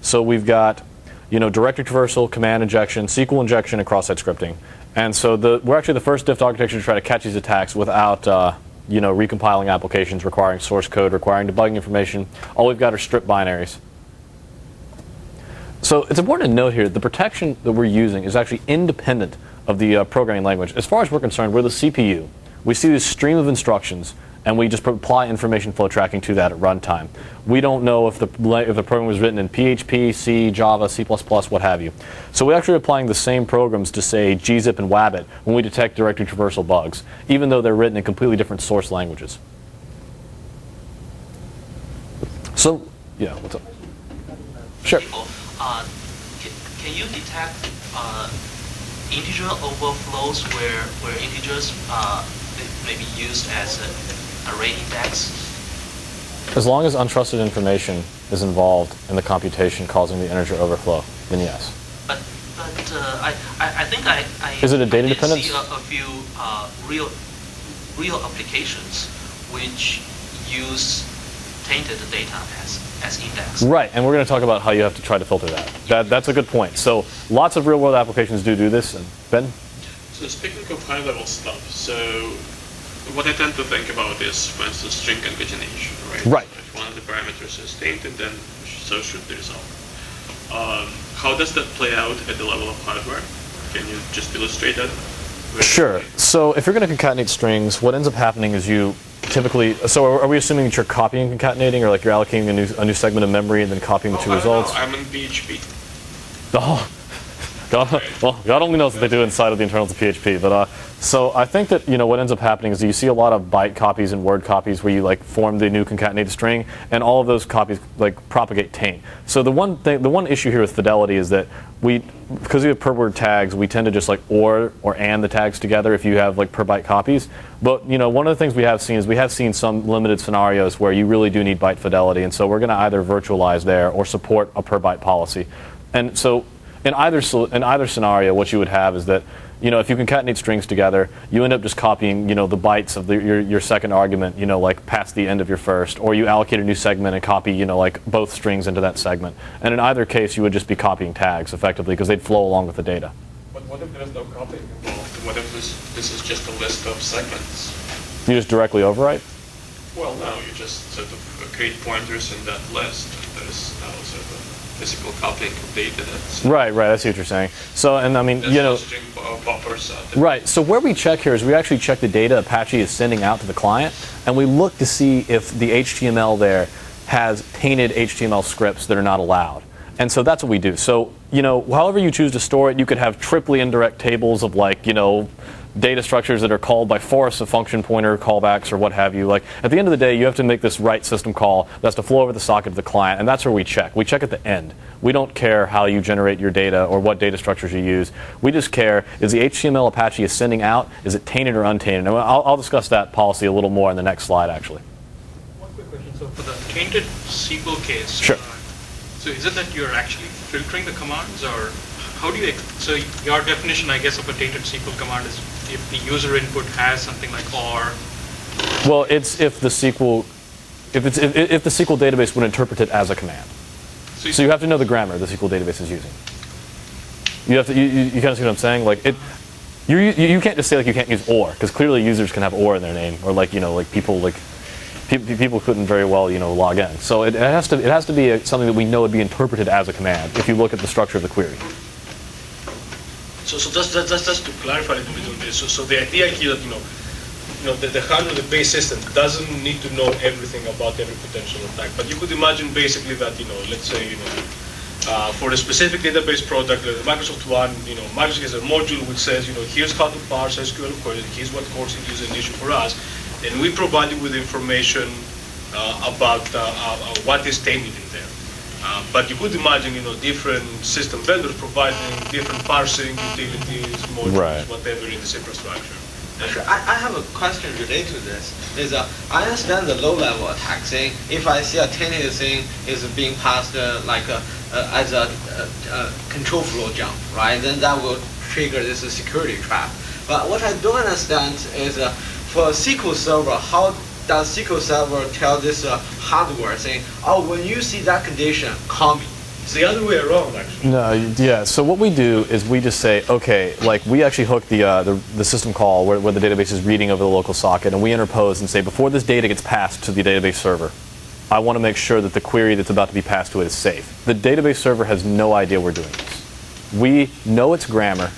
Speaker 3: So we've got, directory traversal, command injection, SQL injection, and cross-site scripting. And so we're actually the first DIFT architecture to try to catch these attacks without, recompiling applications, requiring source code, requiring debugging information. All we've got are strip binaries. So it's important to note here, the protection that we're using is actually independent of the programming language. As far as we're concerned, we're the CPU. We see this stream of instructions, and we just apply information flow tracking to that at runtime. We don't know if the program was written in PHP, C, Java, C++, what have you. So we're actually applying the same programs to, say, gzip and wabbit when we detect directory traversal bugs, even though they're written in completely different source languages. So, yeah, what's up? Sure.
Speaker 6: Can you detect integer overflows where integers may be used as array index?
Speaker 3: As long as untrusted information is involved in the computation causing the integer overflow, then yes.
Speaker 6: But I think I
Speaker 3: is it a data dependence?
Speaker 6: See a few real applications which use tainted data as index.
Speaker 3: Right, and we're going to talk about how you have to try to filter that. That's a good point. So lots of real-world applications do this. And Ben?
Speaker 8: So speaking of high-level stuff, so what I tend to think about is, for instance, string concatenation, right?
Speaker 3: Right.
Speaker 8: So if one of the parameters is tainted, then so should the result. How does that play out at the level of hardware? Can you just illustrate that?
Speaker 3: Sure. So if you're going to concatenate strings, what ends up happening is you typically, so are we assuming that you're copying and concatenating, or like you're allocating a new segment of memory and then copying the two results?
Speaker 8: I'm in PHP.
Speaker 3: Oh, God only knows what they do inside of the internals of PHP. But so I think that what ends up happening is you see a lot of byte copies and word copies where you like form the new concatenated string, and all of those copies like propagate taint. So the one issue here with fidelity is that because we have per word tags, we tend to just like or and the tags together if you have like per byte copies. But one of the things we have seen some limited scenarios where you really do need byte fidelity, and so we're going to either virtualize there or support a per byte policy. And so in either scenario, what you would have is that if you concatenate strings together, you end up just copying the bytes of your second argument like past the end of your first, or you allocate a new segment and copy like both strings into that segment. And in either case, you would just be copying tags effectively because they'd flow along with the data.
Speaker 8: But what if there's no copying involved? What if this is just a list of segments?
Speaker 3: You just directly overwrite?
Speaker 8: Well, no, you just sort of create pointers in that list, and there's now sort of physical copying of data.
Speaker 3: Right, I see what you're saying. So, and I mean,
Speaker 8: string buffers.
Speaker 3: Right. So where we check here is we actually check the data Apache is sending out to the client, and we look to see if the HTML there has tainted HTML scripts that are not allowed. And so that's what we do. So, however you choose to store it, you could have triply indirect tables of like, data structures that are called by forests of function pointer callbacks or what have you. Like at the end of the day, you have to make this write system call that's to flow over the socket of the client, and that's where we check. We check at the end. We don't care how you generate your data or what data structures you use. We just care, is the HTML Apache is sending out, is it tainted or untainted? And I'll discuss that policy a little more in the next slide, actually.
Speaker 9: One quick question. So for the tainted SQL case,
Speaker 3: sure.
Speaker 9: So is it that you're actually filtering the commands, or how do you, so your definition, I guess, of a tainted SQL command is if the user input has something like or?
Speaker 3: Well, it's if the SQL database would interpret it as a command. So you have to know the grammar the SQL database is using. You have to, you kind of see what I'm saying? Like you can't just say like you can't use or, because clearly users can have or in their name, or like people couldn't very well log in. So it has to be something that we know would be interpreted as a command if you look at the structure of the query.
Speaker 10: So just to clarify a little bit on this, so the idea here that the hardware, the base system doesn't need to know everything about every potential attack. But you could imagine basically that, let's say, for a specific database product, like Microsoft One, Microsoft has a module which says, here's how to parse SQL queries, here's what course it is an issue for us, and we provide you with information about what is tainted in there. But you could imagine, different system vendors providing different parsing utilities, modules, whatever in this infrastructure.
Speaker 5: Actually, I have a question related to this. I understand the low-level attack saying if I see a tainted thing is being passed as a control flow jump, right? Then that will trigger this security trap. But what I don't understand is for a SQL Server, how does SQL Server tell this hardware saying, oh, when you see that condition, call me?
Speaker 10: It's the other way around, actually.
Speaker 3: No, yeah. So what we do is we just say, okay, like we actually hook the system call where the database is reading over the local socket, and we interpose and say, before this data gets passed to the database server, I want to make sure that the query that's about to be passed to it is safe. The database server has no idea we're doing this. We know its grammar,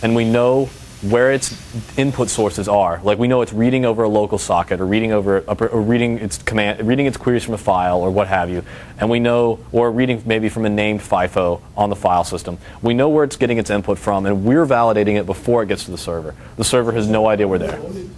Speaker 3: and we know where its input sources are. Like we know it's reading over a local socket or reading reading its queries from a file or what have you, and we know, or reading maybe from a named FIFO on the file system. We know where it's getting its input from, and we're validating it before it gets to the server. The server has no idea we're there.
Speaker 10: And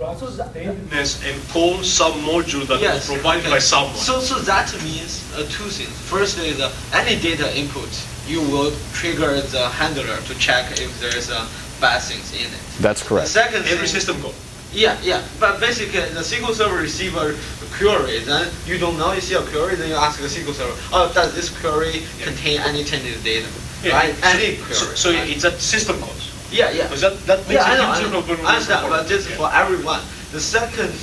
Speaker 10: call some module that is provided by someone.
Speaker 5: So that means two things. First is any data input, you will trigger the handler to check if there's bad things in it.
Speaker 3: That's correct.
Speaker 5: The second
Speaker 10: Every system call.
Speaker 5: Yeah. But basically, the SQL Server receive a query. Then you don't know you see a query. Then you ask the SQL Server, oh, does this query contain any tainted data? Right? Any query.
Speaker 10: So it's a system calls.
Speaker 5: Yeah.
Speaker 10: Because that makes
Speaker 5: I
Speaker 10: a huge
Speaker 5: know. I understand, but this is for everyone. The second,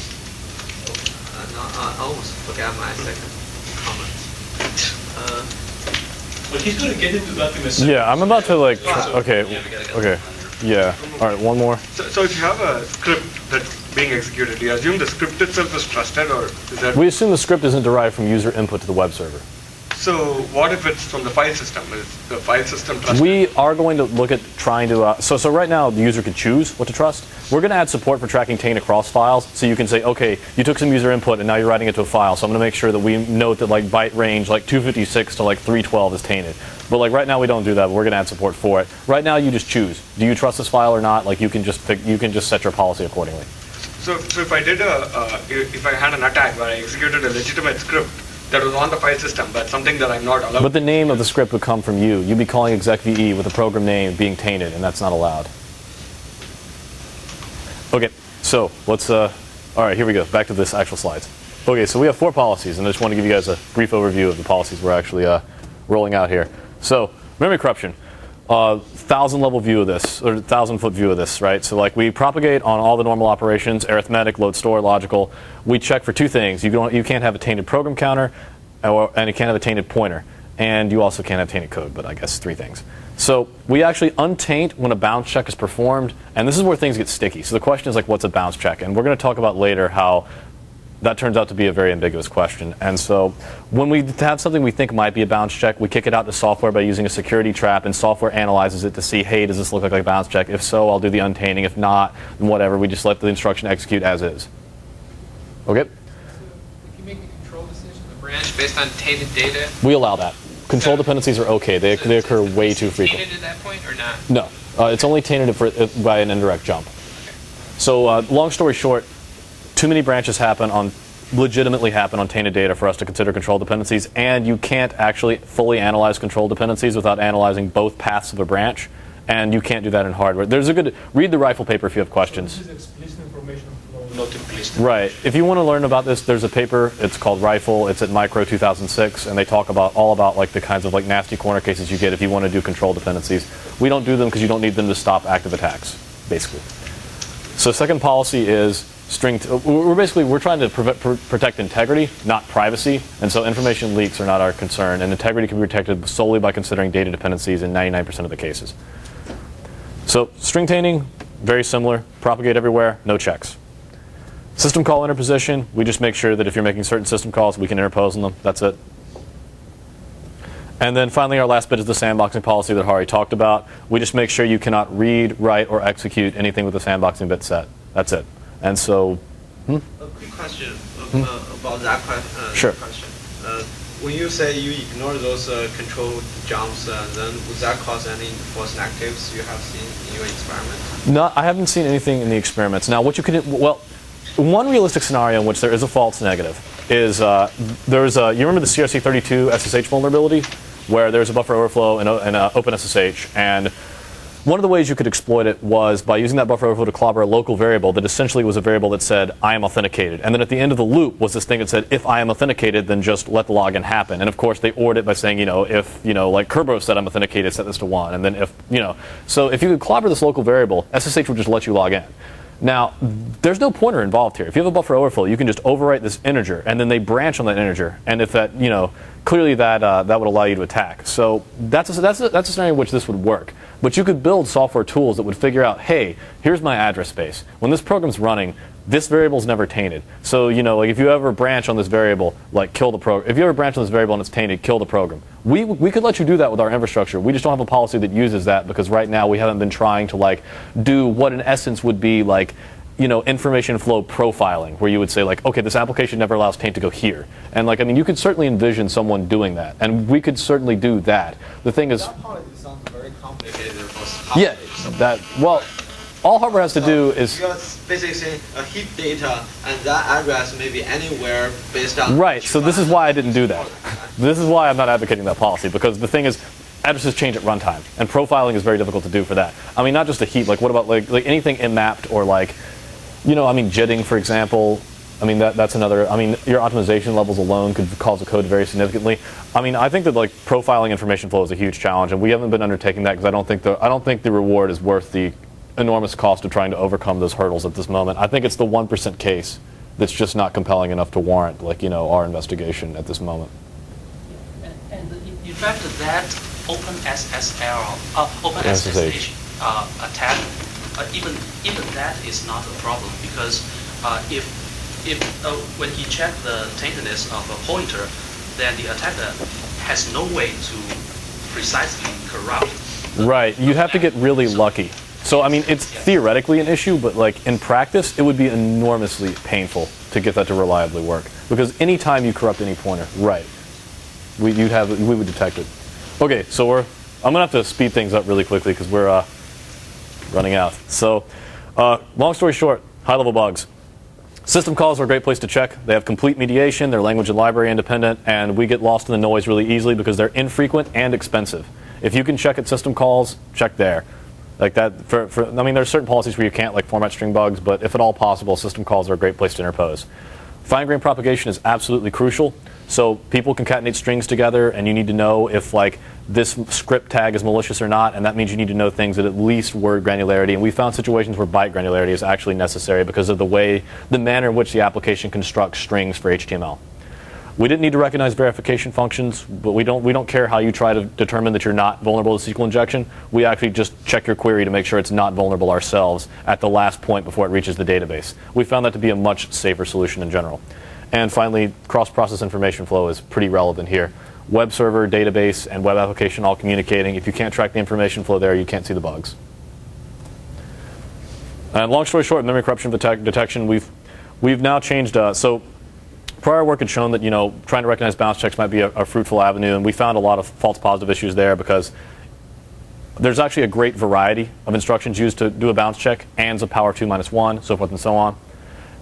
Speaker 5: I almost forgot my second comment.
Speaker 10: But he's going to get into that in a second.
Speaker 3: Yeah, I'm about to okay. Yeah. All right, one more.
Speaker 7: So if you have a script that's being executed, do you assume the script itself is trusted, or is that?
Speaker 3: We assume the script isn't derived from user input to the web server.
Speaker 7: So what if it's from the file system? Is the file system trusted?
Speaker 3: We are going to look at trying to, so right now the user can choose what to trust. We're going to add support for tracking taint across files, so you can say, okay, you took some user input and now you're writing it to a file, so I'm going to make sure that we note that like byte range like 256 to like 312 is tainted. But like right now we don't do that, but we're going to add support for it. Right now you just choose. Do you trust this file or not? Like you can just set your policy accordingly.
Speaker 7: So if I did if I had an attack where I executed a legitimate script that was on the file system, but something that I'm not allowed.
Speaker 3: But the name of the script would come from you. You'd be calling execve with a program name being tainted, and that's not allowed. Okay, so let's, all right, here we go. Back to this actual slides. Okay, so we have 4 policies, and I just want to give you guys a brief overview of the policies we're actually rolling out here. So, memory corruption. 1,000-level view of this, or 1,000-foot view of this, right? So like we propagate on all the normal operations, arithmetic, load store, logical. We check for 2 things. You can't have a tainted program counter, and you can't have a tainted pointer. And you also can't have tainted code, but I guess 3 things. So we actually untaint when a bounce check is performed, and this is where things get sticky. So the question is like, what's a bounce check? And we're going to talk about later how that turns out to be a very ambiguous question. And so when we have something we think might be a bounce check, we kick it out to software by using a security trap, and software analyzes it to see, hey, does this look like a bounce check? If so, I'll do the untainting. If not, then whatever. We just let the instruction execute as is. Okay?
Speaker 11: So if you make a control decision, the branch based on tainted data?
Speaker 3: We allow that. Control dependencies are okay. They occur way too frequently.
Speaker 11: Tainted at that point or not?
Speaker 3: No. It's only tainted by an indirect jump.
Speaker 11: Okay.
Speaker 3: So long story short, too many branches legitimately happen on tainted data for us to consider control dependencies, and you can't actually fully analyze control dependencies without analyzing both paths of a branch, and you can't do that in hardware. Read the rifle paper if you have questions.
Speaker 10: This is explicit information flow, not implicit.
Speaker 3: Right. If you want to learn about this, there's a paper. It's called Rifle. It's at Micro 2006, and they talk all about like the kinds of like nasty corner cases you get if you want to do control dependencies. We don't do them because you don't need them to stop active attacks, basically. So second policy is we're trying to protect integrity, not privacy, and so information leaks are not our concern, and integrity can be protected solely by considering data dependencies in 99% of the cases. So string tainting, very similar, propagate everywhere, no checks. System call interposition, we just make sure that if you're making certain system calls, we can interpose on them, that's it. And then finally, our last bit is the sandboxing policy that Hari talked about. We just make sure you cannot read, write, or execute anything with the sandboxing bit set. That's it. And so
Speaker 5: A quick question about that
Speaker 3: Sure.
Speaker 5: question. When you say you ignore those control jumps, then would that cause any false negatives you have seen in your experiment?
Speaker 3: No, I haven't seen anything in the experiments. Now, what you could, well, one realistic scenario in which there is a false negative is there's a, you remember the Crc32 Ssh vulnerability, where there's a buffer overflow in OpenSSH, and one of the ways you could exploit it was by using that buffer overflow to clobber a local variable that essentially was a variable that said, I am authenticated. And then at the end of the loop was this thing that said, if I am authenticated, then just let the login happen. And of course, they ORed it by saying, if, like Kerberos said I'm authenticated, set this to 1. And then if, so if you could clobber this local variable, SSH would just let you log in. Now, there's no pointer involved here. If you have a buffer overflow, you can just overwrite this integer, and then they branch on that integer. And if that, clearly that would allow you to attack. So that's a scenario in which this would work. But you could build software tools that would figure out, hey, here's my address space. When this program's running, this variable's never tainted. So, like if you ever branch on this variable, like kill the program. If you ever branch on this variable and it's tainted, kill the program. We could let you do that with our infrastructure. We just don't have a policy that uses that because right now we haven't been trying to do what in essence would be information flow profiling, where you would say okay, this application never allows taint to go here. And you could certainly envision someone doing that, and we could certainly do that. The thing is,
Speaker 5: that part sounds very complicated for
Speaker 3: yeah, all hardware has to do is
Speaker 5: you're basically saying a heap data, and that address may be anywhere based on
Speaker 3: right. So this is why I didn't do that. This is why I'm not advocating that policy, because the thing is, addresses change at runtime, and profiling is very difficult to do for that. I mean, not just a heap. What about like anything immapped or jitting, for example. I mean, that's another. I mean, your optimization levels alone could cause the code to vary significantly. I mean, I think that profiling information flow is a huge challenge, and we haven't been undertaking that because I don't think the reward is worth the enormous cost of trying to overcome those hurdles at this moment. I think it's the 1% case that's just not compelling enough to warrant our investigation at this moment.
Speaker 6: And in fact, that OpenSSH attack, even that is not a problem, because if when he checked the taintedness of a pointer, then the attacker has no way to precisely corrupt.
Speaker 3: Right, you'd have to get really lucky. So I mean, it's theoretically an issue, but in practice, it would be enormously painful to get that to reliably work. Because any time you corrupt any pointer, right, we would detect it. Okay, so I'm gonna have to speed things up really quickly because we're running out. So, long story short, high-level bugs. System calls are a great place to check. They have complete mediation, they're language and library independent, and we get lost in the noise really easily because they're infrequent and expensive. If you can check at system calls, check there. Like that, I mean, there's certain policies where you can't format string bugs, but if at all possible, system calls are a great place to interpose. Fine-grained propagation is absolutely crucial. So people concatenate strings together, and you need to know if this script tag is malicious or not, and that means you need to know things at least word granularity. And we found situations where byte granularity is actually necessary because of the manner in which the application constructs strings for HTML. We didn't need to recognize verification functions, but we don't care how you try to determine that you're not vulnerable to SQL injection. We actually just check your query to make sure it's not vulnerable ourselves at the last point before it reaches the database. We found that to be a much safer solution in general. And finally, cross-process information flow is pretty relevant here. Web server, database, and web application all communicating. If you can't track the information flow there, you can't see the bugs. And long story short, memory corruption detection, we've now changed. So prior work had shown that trying to recognize bounce checks might be a fruitful avenue, and we found a lot of false positive issues there because there's actually a great variety of instructions used to do a bounce check, ands of power 2 minus 1, so forth and so on.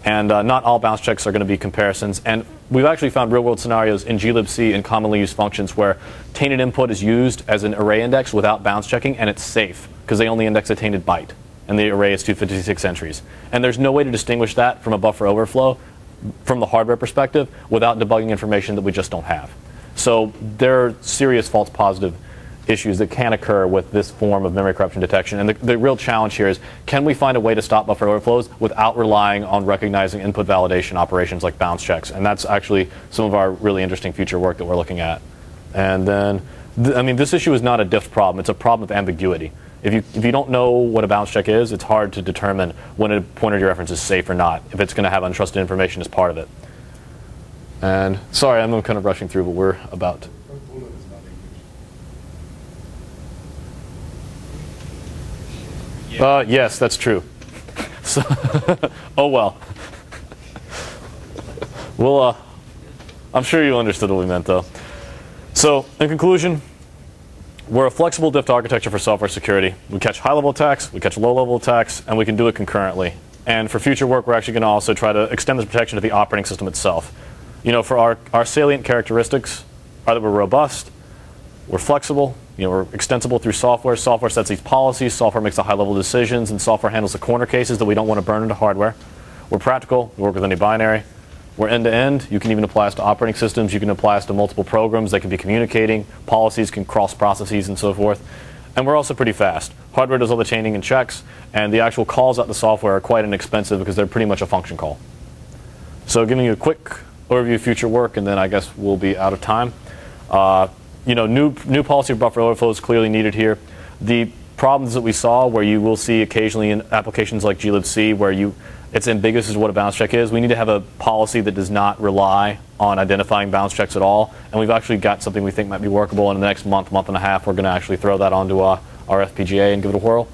Speaker 3: And not all bounce checks are going to be comparisons. And we've actually found real-world scenarios in glibc and commonly used functions where tainted input is used as an array index without bounce checking, and it's safe because they only index a tainted byte, and the array is 256 entries. And there's no way to distinguish that from a buffer overflow from the hardware perspective without debugging information that we just don't have. So there are serious false positive issues that can occur with this form of memory corruption detection. And the real challenge here is, can we find a way to stop buffer overflows without relying on recognizing input validation operations like bounce checks? And that's actually some of our really interesting future work that we're looking at. And then, this issue is not a DIFT problem. It's a problem of ambiguity. If you don't know what a bounce check is, it's hard to determine when a pointer dereference is safe or not, if it's going to have untrusted information as part of it. And sorry, I'm kind of rushing through, but we're about to. Yes, that's true. So, oh well. Well, I'm sure you understood what we meant, though. So, in conclusion, we're a flexible DIFT architecture for software security. We catch high-level attacks, we catch low-level attacks, and we can do it concurrently. And for future work, we're actually going to also try to extend this protection to the operating system itself. You know, for our salient characteristics are that we're robust, we're flexible, you know, we're extensible through software. Software sets these policies, software makes the high-level decisions, and software handles the corner cases that we don't want to burn into hardware. We're practical, we work with any binary. We're end-to-end. You can even apply us to operating systems. You can apply us to multiple programs that can be communicating. Policies can cross processes and so forth. And we're also pretty fast. Hardware does all the chaining and checks, and the actual calls out the software are quite inexpensive because they're pretty much a function call. So giving you a quick overview of future work, and then I guess we'll be out of time. You know, new policy of buffer overflow is clearly needed here. The problems that we saw, where you will see occasionally in applications like glibc, where it's ambiguous as what a bounce check is. We need to have a policy that does not rely on identifying bounce checks at all. And we've actually got something we think might be workable. In the next month and a half, we're going to actually throw that onto our FPGA and give it a whirl.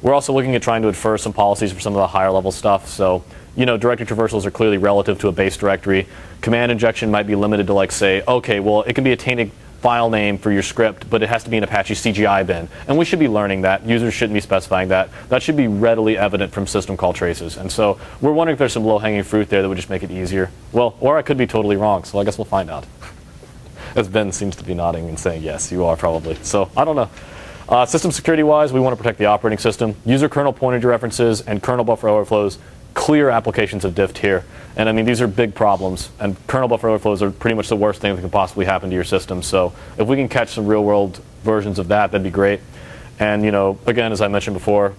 Speaker 3: We're also looking at trying to infer some policies for some of the higher level stuff. So, you know, directory traversals are clearly relative to a base directory. Command injection might be limited to, like, say, okay, well, it can be a tainted file name for your script, but it has to be an Apache CGI bin. And we should be learning that. Users shouldn't be specifying that. That should be readily evident from system call traces. And so we're wondering if there's some low-hanging fruit there that would just make it easier. Well, or I could be totally wrong, so I guess we'll find out. As Ben seems to be nodding and saying, yes, you are probably. So I don't know. System security-wise, we want to protect the operating system. User kernel pointer dereferences and kernel buffer overflows. Clear applications of DIFT here. And I mean, these are big problems, and kernel buffer overflows are pretty much the worst thing that can possibly happen to your system. So if we can catch some real world versions of that, that'd be great. And, you know, again, as I mentioned before,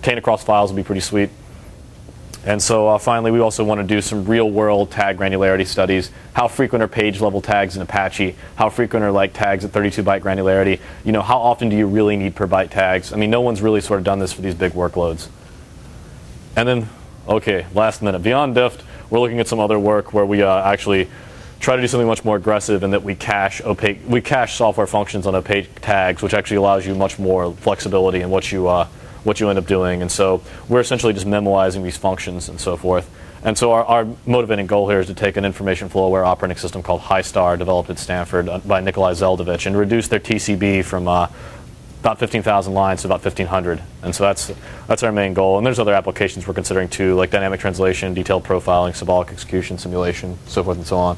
Speaker 3: taint across files would be pretty sweet. And so finally, we also want to do some real world tag granularity studies. How frequent are page level tags in Apache? How frequent are like tags at 32-byte granularity? You know, how often do you really need per byte tags? I mean, no one's really sort of done this for these big workloads. And then, okay, last minute. Beyond DIFT, we're looking at some other work where we actually try to do something much more aggressive in that we cache software functions on opaque tags, which actually allows you much more flexibility in what you end up doing. And so we're essentially just memoizing these functions and so forth. And so our motivating goal here is to take an information flow aware operating system called HiStar, developed at Stanford by Nikolai Zeldovich, and reduce their TCB from about 15,000 lines to about 1,500. And so that's our main goal. And there's other applications we're considering too, like dynamic translation, detailed profiling, symbolic execution, simulation, so forth and so on.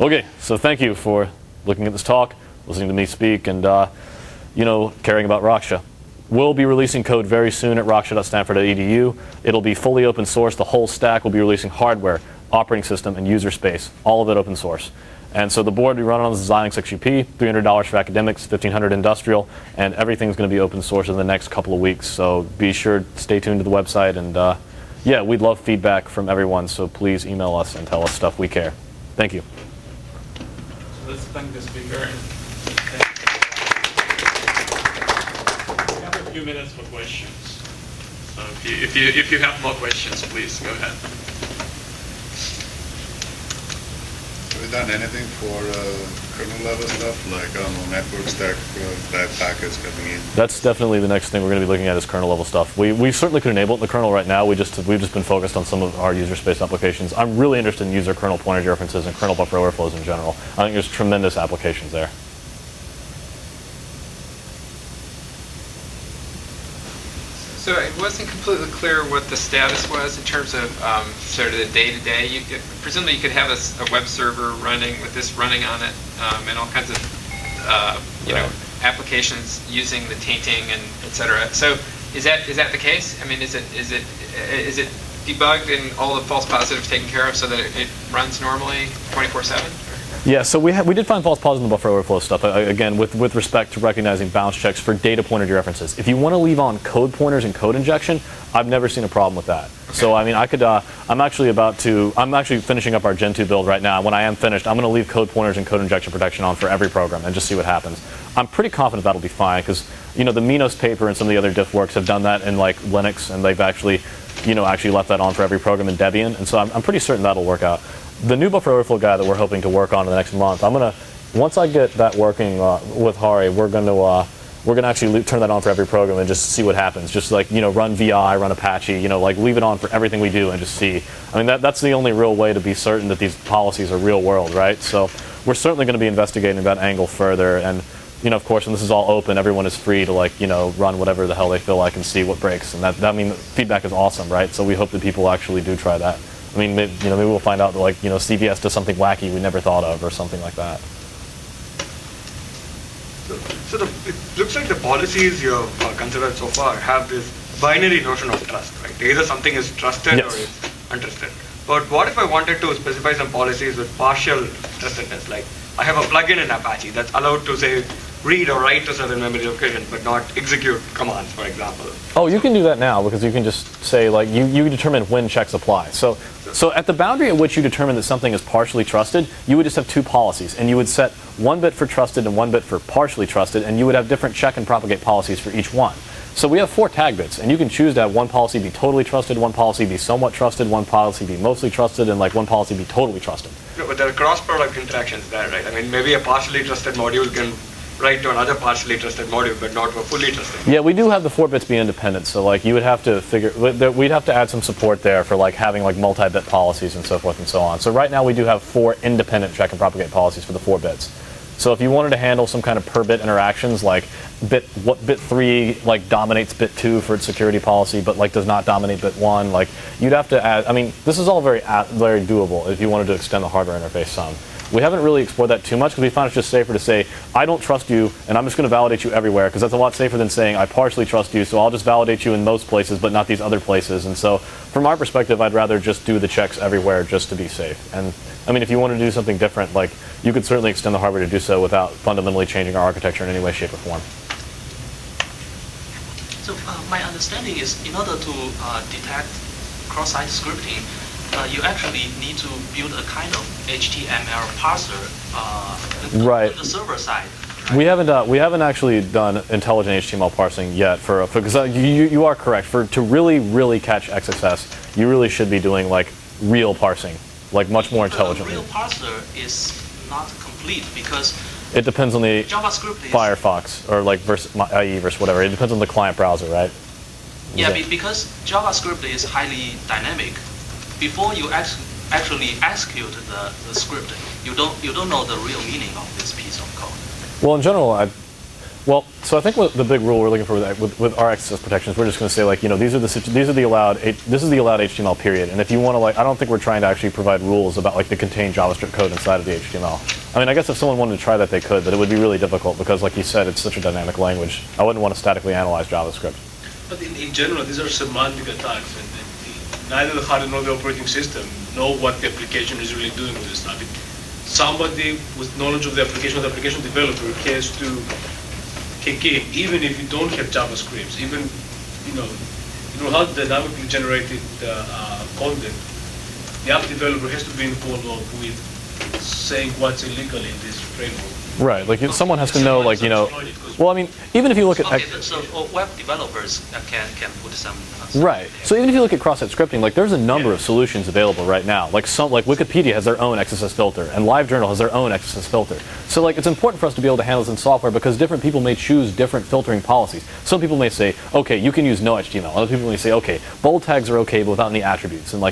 Speaker 3: Okay, so thank you for looking at this talk, listening to me speak, and you know, caring about Raksha. We'll be releasing code very soon at raksha.stanford.edu. It'll be fully open source. The whole stack will be releasing hardware, operating system, and user space, all of it open source. And so the board we run on is Xilinx XUP, $300 for academics, $1,500 industrial, and everything's going to be open source in the next couple of weeks. So be sure to stay tuned to the website. And yeah, we'd love feedback from everyone. So please email us and tell us stuff we care. Thank you.
Speaker 9: So let's thank the speaker.
Speaker 8: We have a few minutes for questions. So if you have more questions, please go ahead.
Speaker 7: Have you done anything for kernel level stuff, like, I don't know, network stack type packets coming in?
Speaker 3: That's definitely the next thing we're going to be looking at is kernel level stuff. We certainly could enable it in the kernel right now. We've just been focused on some of our user space applications. I'm really interested in user kernel pointer dereferences and kernel buffer overflows in general. I think there's tremendous applications there.
Speaker 11: So it wasn't completely clear what the status was in terms of sort of the day-to-day. Presumably you could have a web server running with this running on it, and all kinds of you know, applications using the tainting and et cetera. So is that the case? I mean, is it debugged and all the false positives taken care of so that it runs normally 24/7?
Speaker 3: Yeah, so we did find false positives in the buffer overflow stuff, again, with respect to recognizing bounce checks for data pointer dereferences. If you want to leave on code pointers and code injection, I've never seen a problem with that. Okay. So, I mean, I'm actually finishing up our Gen 2 build right now. When I am finished, I'm going to leave code pointers and code injection protection on for every program and just see what happens. I'm pretty confident that'll be fine because, you know, the Minos paper and some of the other diff works have done that in, like, Linux, and they've actually left that on for every program in Debian, and so I'm pretty certain that'll work out. The new buffer overflow guy that we're hoping to work on in the next month, once I get that working with Hari, we're going to we're going to actually turn that on for every program and just see what happens. Just like, run VI, run Apache, like leave it on for everything we do and just see. I mean, that's the only real way to be certain that these policies are real world, right? So we're certainly going to be investigating that angle further. And, of course, when this is all open, everyone is free to run whatever the hell they feel like and see what breaks. And that feedback is awesome, right? So we hope that people actually do try that. I mean, maybe we'll find out that CVS does something wacky we never thought of or something like that.
Speaker 12: So it looks like the policies you have considered so far have this binary notion of trust, right? Either something is trusted
Speaker 3: yes.
Speaker 12: or it's untrusted. But what if I wanted to specify some policies with partial trustedness? Like I have a plugin in Apache that's allowed to say read or write to certain memory locations, but not execute commands, for example.
Speaker 3: Oh, you can do that now because you can just say you determine when checks apply. So at the boundary at which you determine that something is partially trusted, you would just have two policies, and you would set 1 bit for trusted and 1 bit for partially trusted, and you would have different check and propagate policies for each one. So we have 4 tag bits, and you can choose to have one policy be totally trusted, one policy be somewhat trusted, one policy be mostly trusted, and one policy be totally trusted.
Speaker 12: No, but there are cross-product interactions there, right? I mean, maybe a partially trusted module can write to another partially trusted module, but not to a fully trusted.
Speaker 3: Yeah, we do have the 4 bits be independent, so you would have to we'd have to add some support there for having multi-bit policies and so forth and so on. So right now we do have 4 independent check and propagate policies for the 4 bits. So if you wanted to handle some kind of per bit interactions, bit 3 dominates bit 2 for its security policy, but does not dominate bit 1, you'd have to add. I mean, this is all very doable if you wanted to extend the hardware interface some. We haven't really explored that too much because we found it's just safer to say, I don't trust you, and I'm just going to validate you everywhere, because that's a lot safer than saying, I partially trust you, so I'll just validate you in most places, but not these other places. And so, from our perspective, I'd rather just do the checks everywhere just to be safe. And, I mean, if you want to do something different, you could certainly extend the hardware to do so without fundamentally changing our architecture in any way, shape, or form.
Speaker 6: So, my understanding is, in order to detect cross-site scripting, you actually need to build a kind of HTML parser
Speaker 3: right.
Speaker 6: on the server side.
Speaker 3: Right? We haven't actually done intelligent HTML parsing yet because you are correct. To really catch XSS, you really should be doing real parsing, much more intelligently.
Speaker 6: The real parser is not complete because
Speaker 3: it depends on the
Speaker 6: JavaScript
Speaker 3: Firefox or versus IE versus whatever. It depends on the client browser, right?
Speaker 6: Yeah, because JavaScript is highly dynamic. Before you actually execute the script, you don't know the real meaning of this piece of code.
Speaker 3: Well, in general, so I think the big rule we're looking for with our XSS protections, we're just going to say this is the allowed HTML period. And if you want to I don't think we're trying to actually provide rules about the contained JavaScript code inside of the HTML. I mean, I guess if someone wanted to try that, they could, but it would be really difficult because, like you said, it's such a dynamic language. I wouldn't want to statically analyze JavaScript.
Speaker 10: But in general, these are semantic attacks, and neither the hardware nor the operating system know what the application is really doing with this stuff. Somebody with knowledge of the application developer has to kick in, even if you don't have JavaScript, even you know how dynamically generated content. The app developer has to be involved with saying what's illegal in this framework.
Speaker 3: Right, someone has to know, well, I mean, even if you look at...
Speaker 6: Okay, so web developers can put some...
Speaker 3: Right, so even if you look at cross-site scripting, there's a number of solutions available right now. Wikipedia has their own XSS filter, and LiveJournal has their own XSS filter. So, it's important for us to be able to handle this in software because different people may choose different filtering policies. Some people may say, okay, you can use no HTML. Other people may say, okay, bold tags are okay, but without any attributes. And,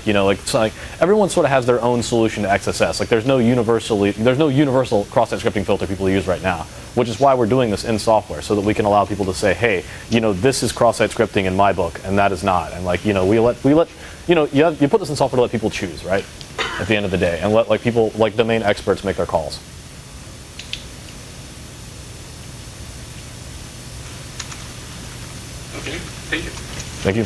Speaker 3: everyone sort of has their own solution to XSS. There's no universal cross-site scripting filter people use right now, which is why we're doing this in software, so that we can allow people to say, hey, this is cross-site scripting in my book, and that is not. And you put this in software to let people choose, right? At the end of the day, and let people, domain experts make their calls.
Speaker 10: Okay, thank you.
Speaker 3: Thank you.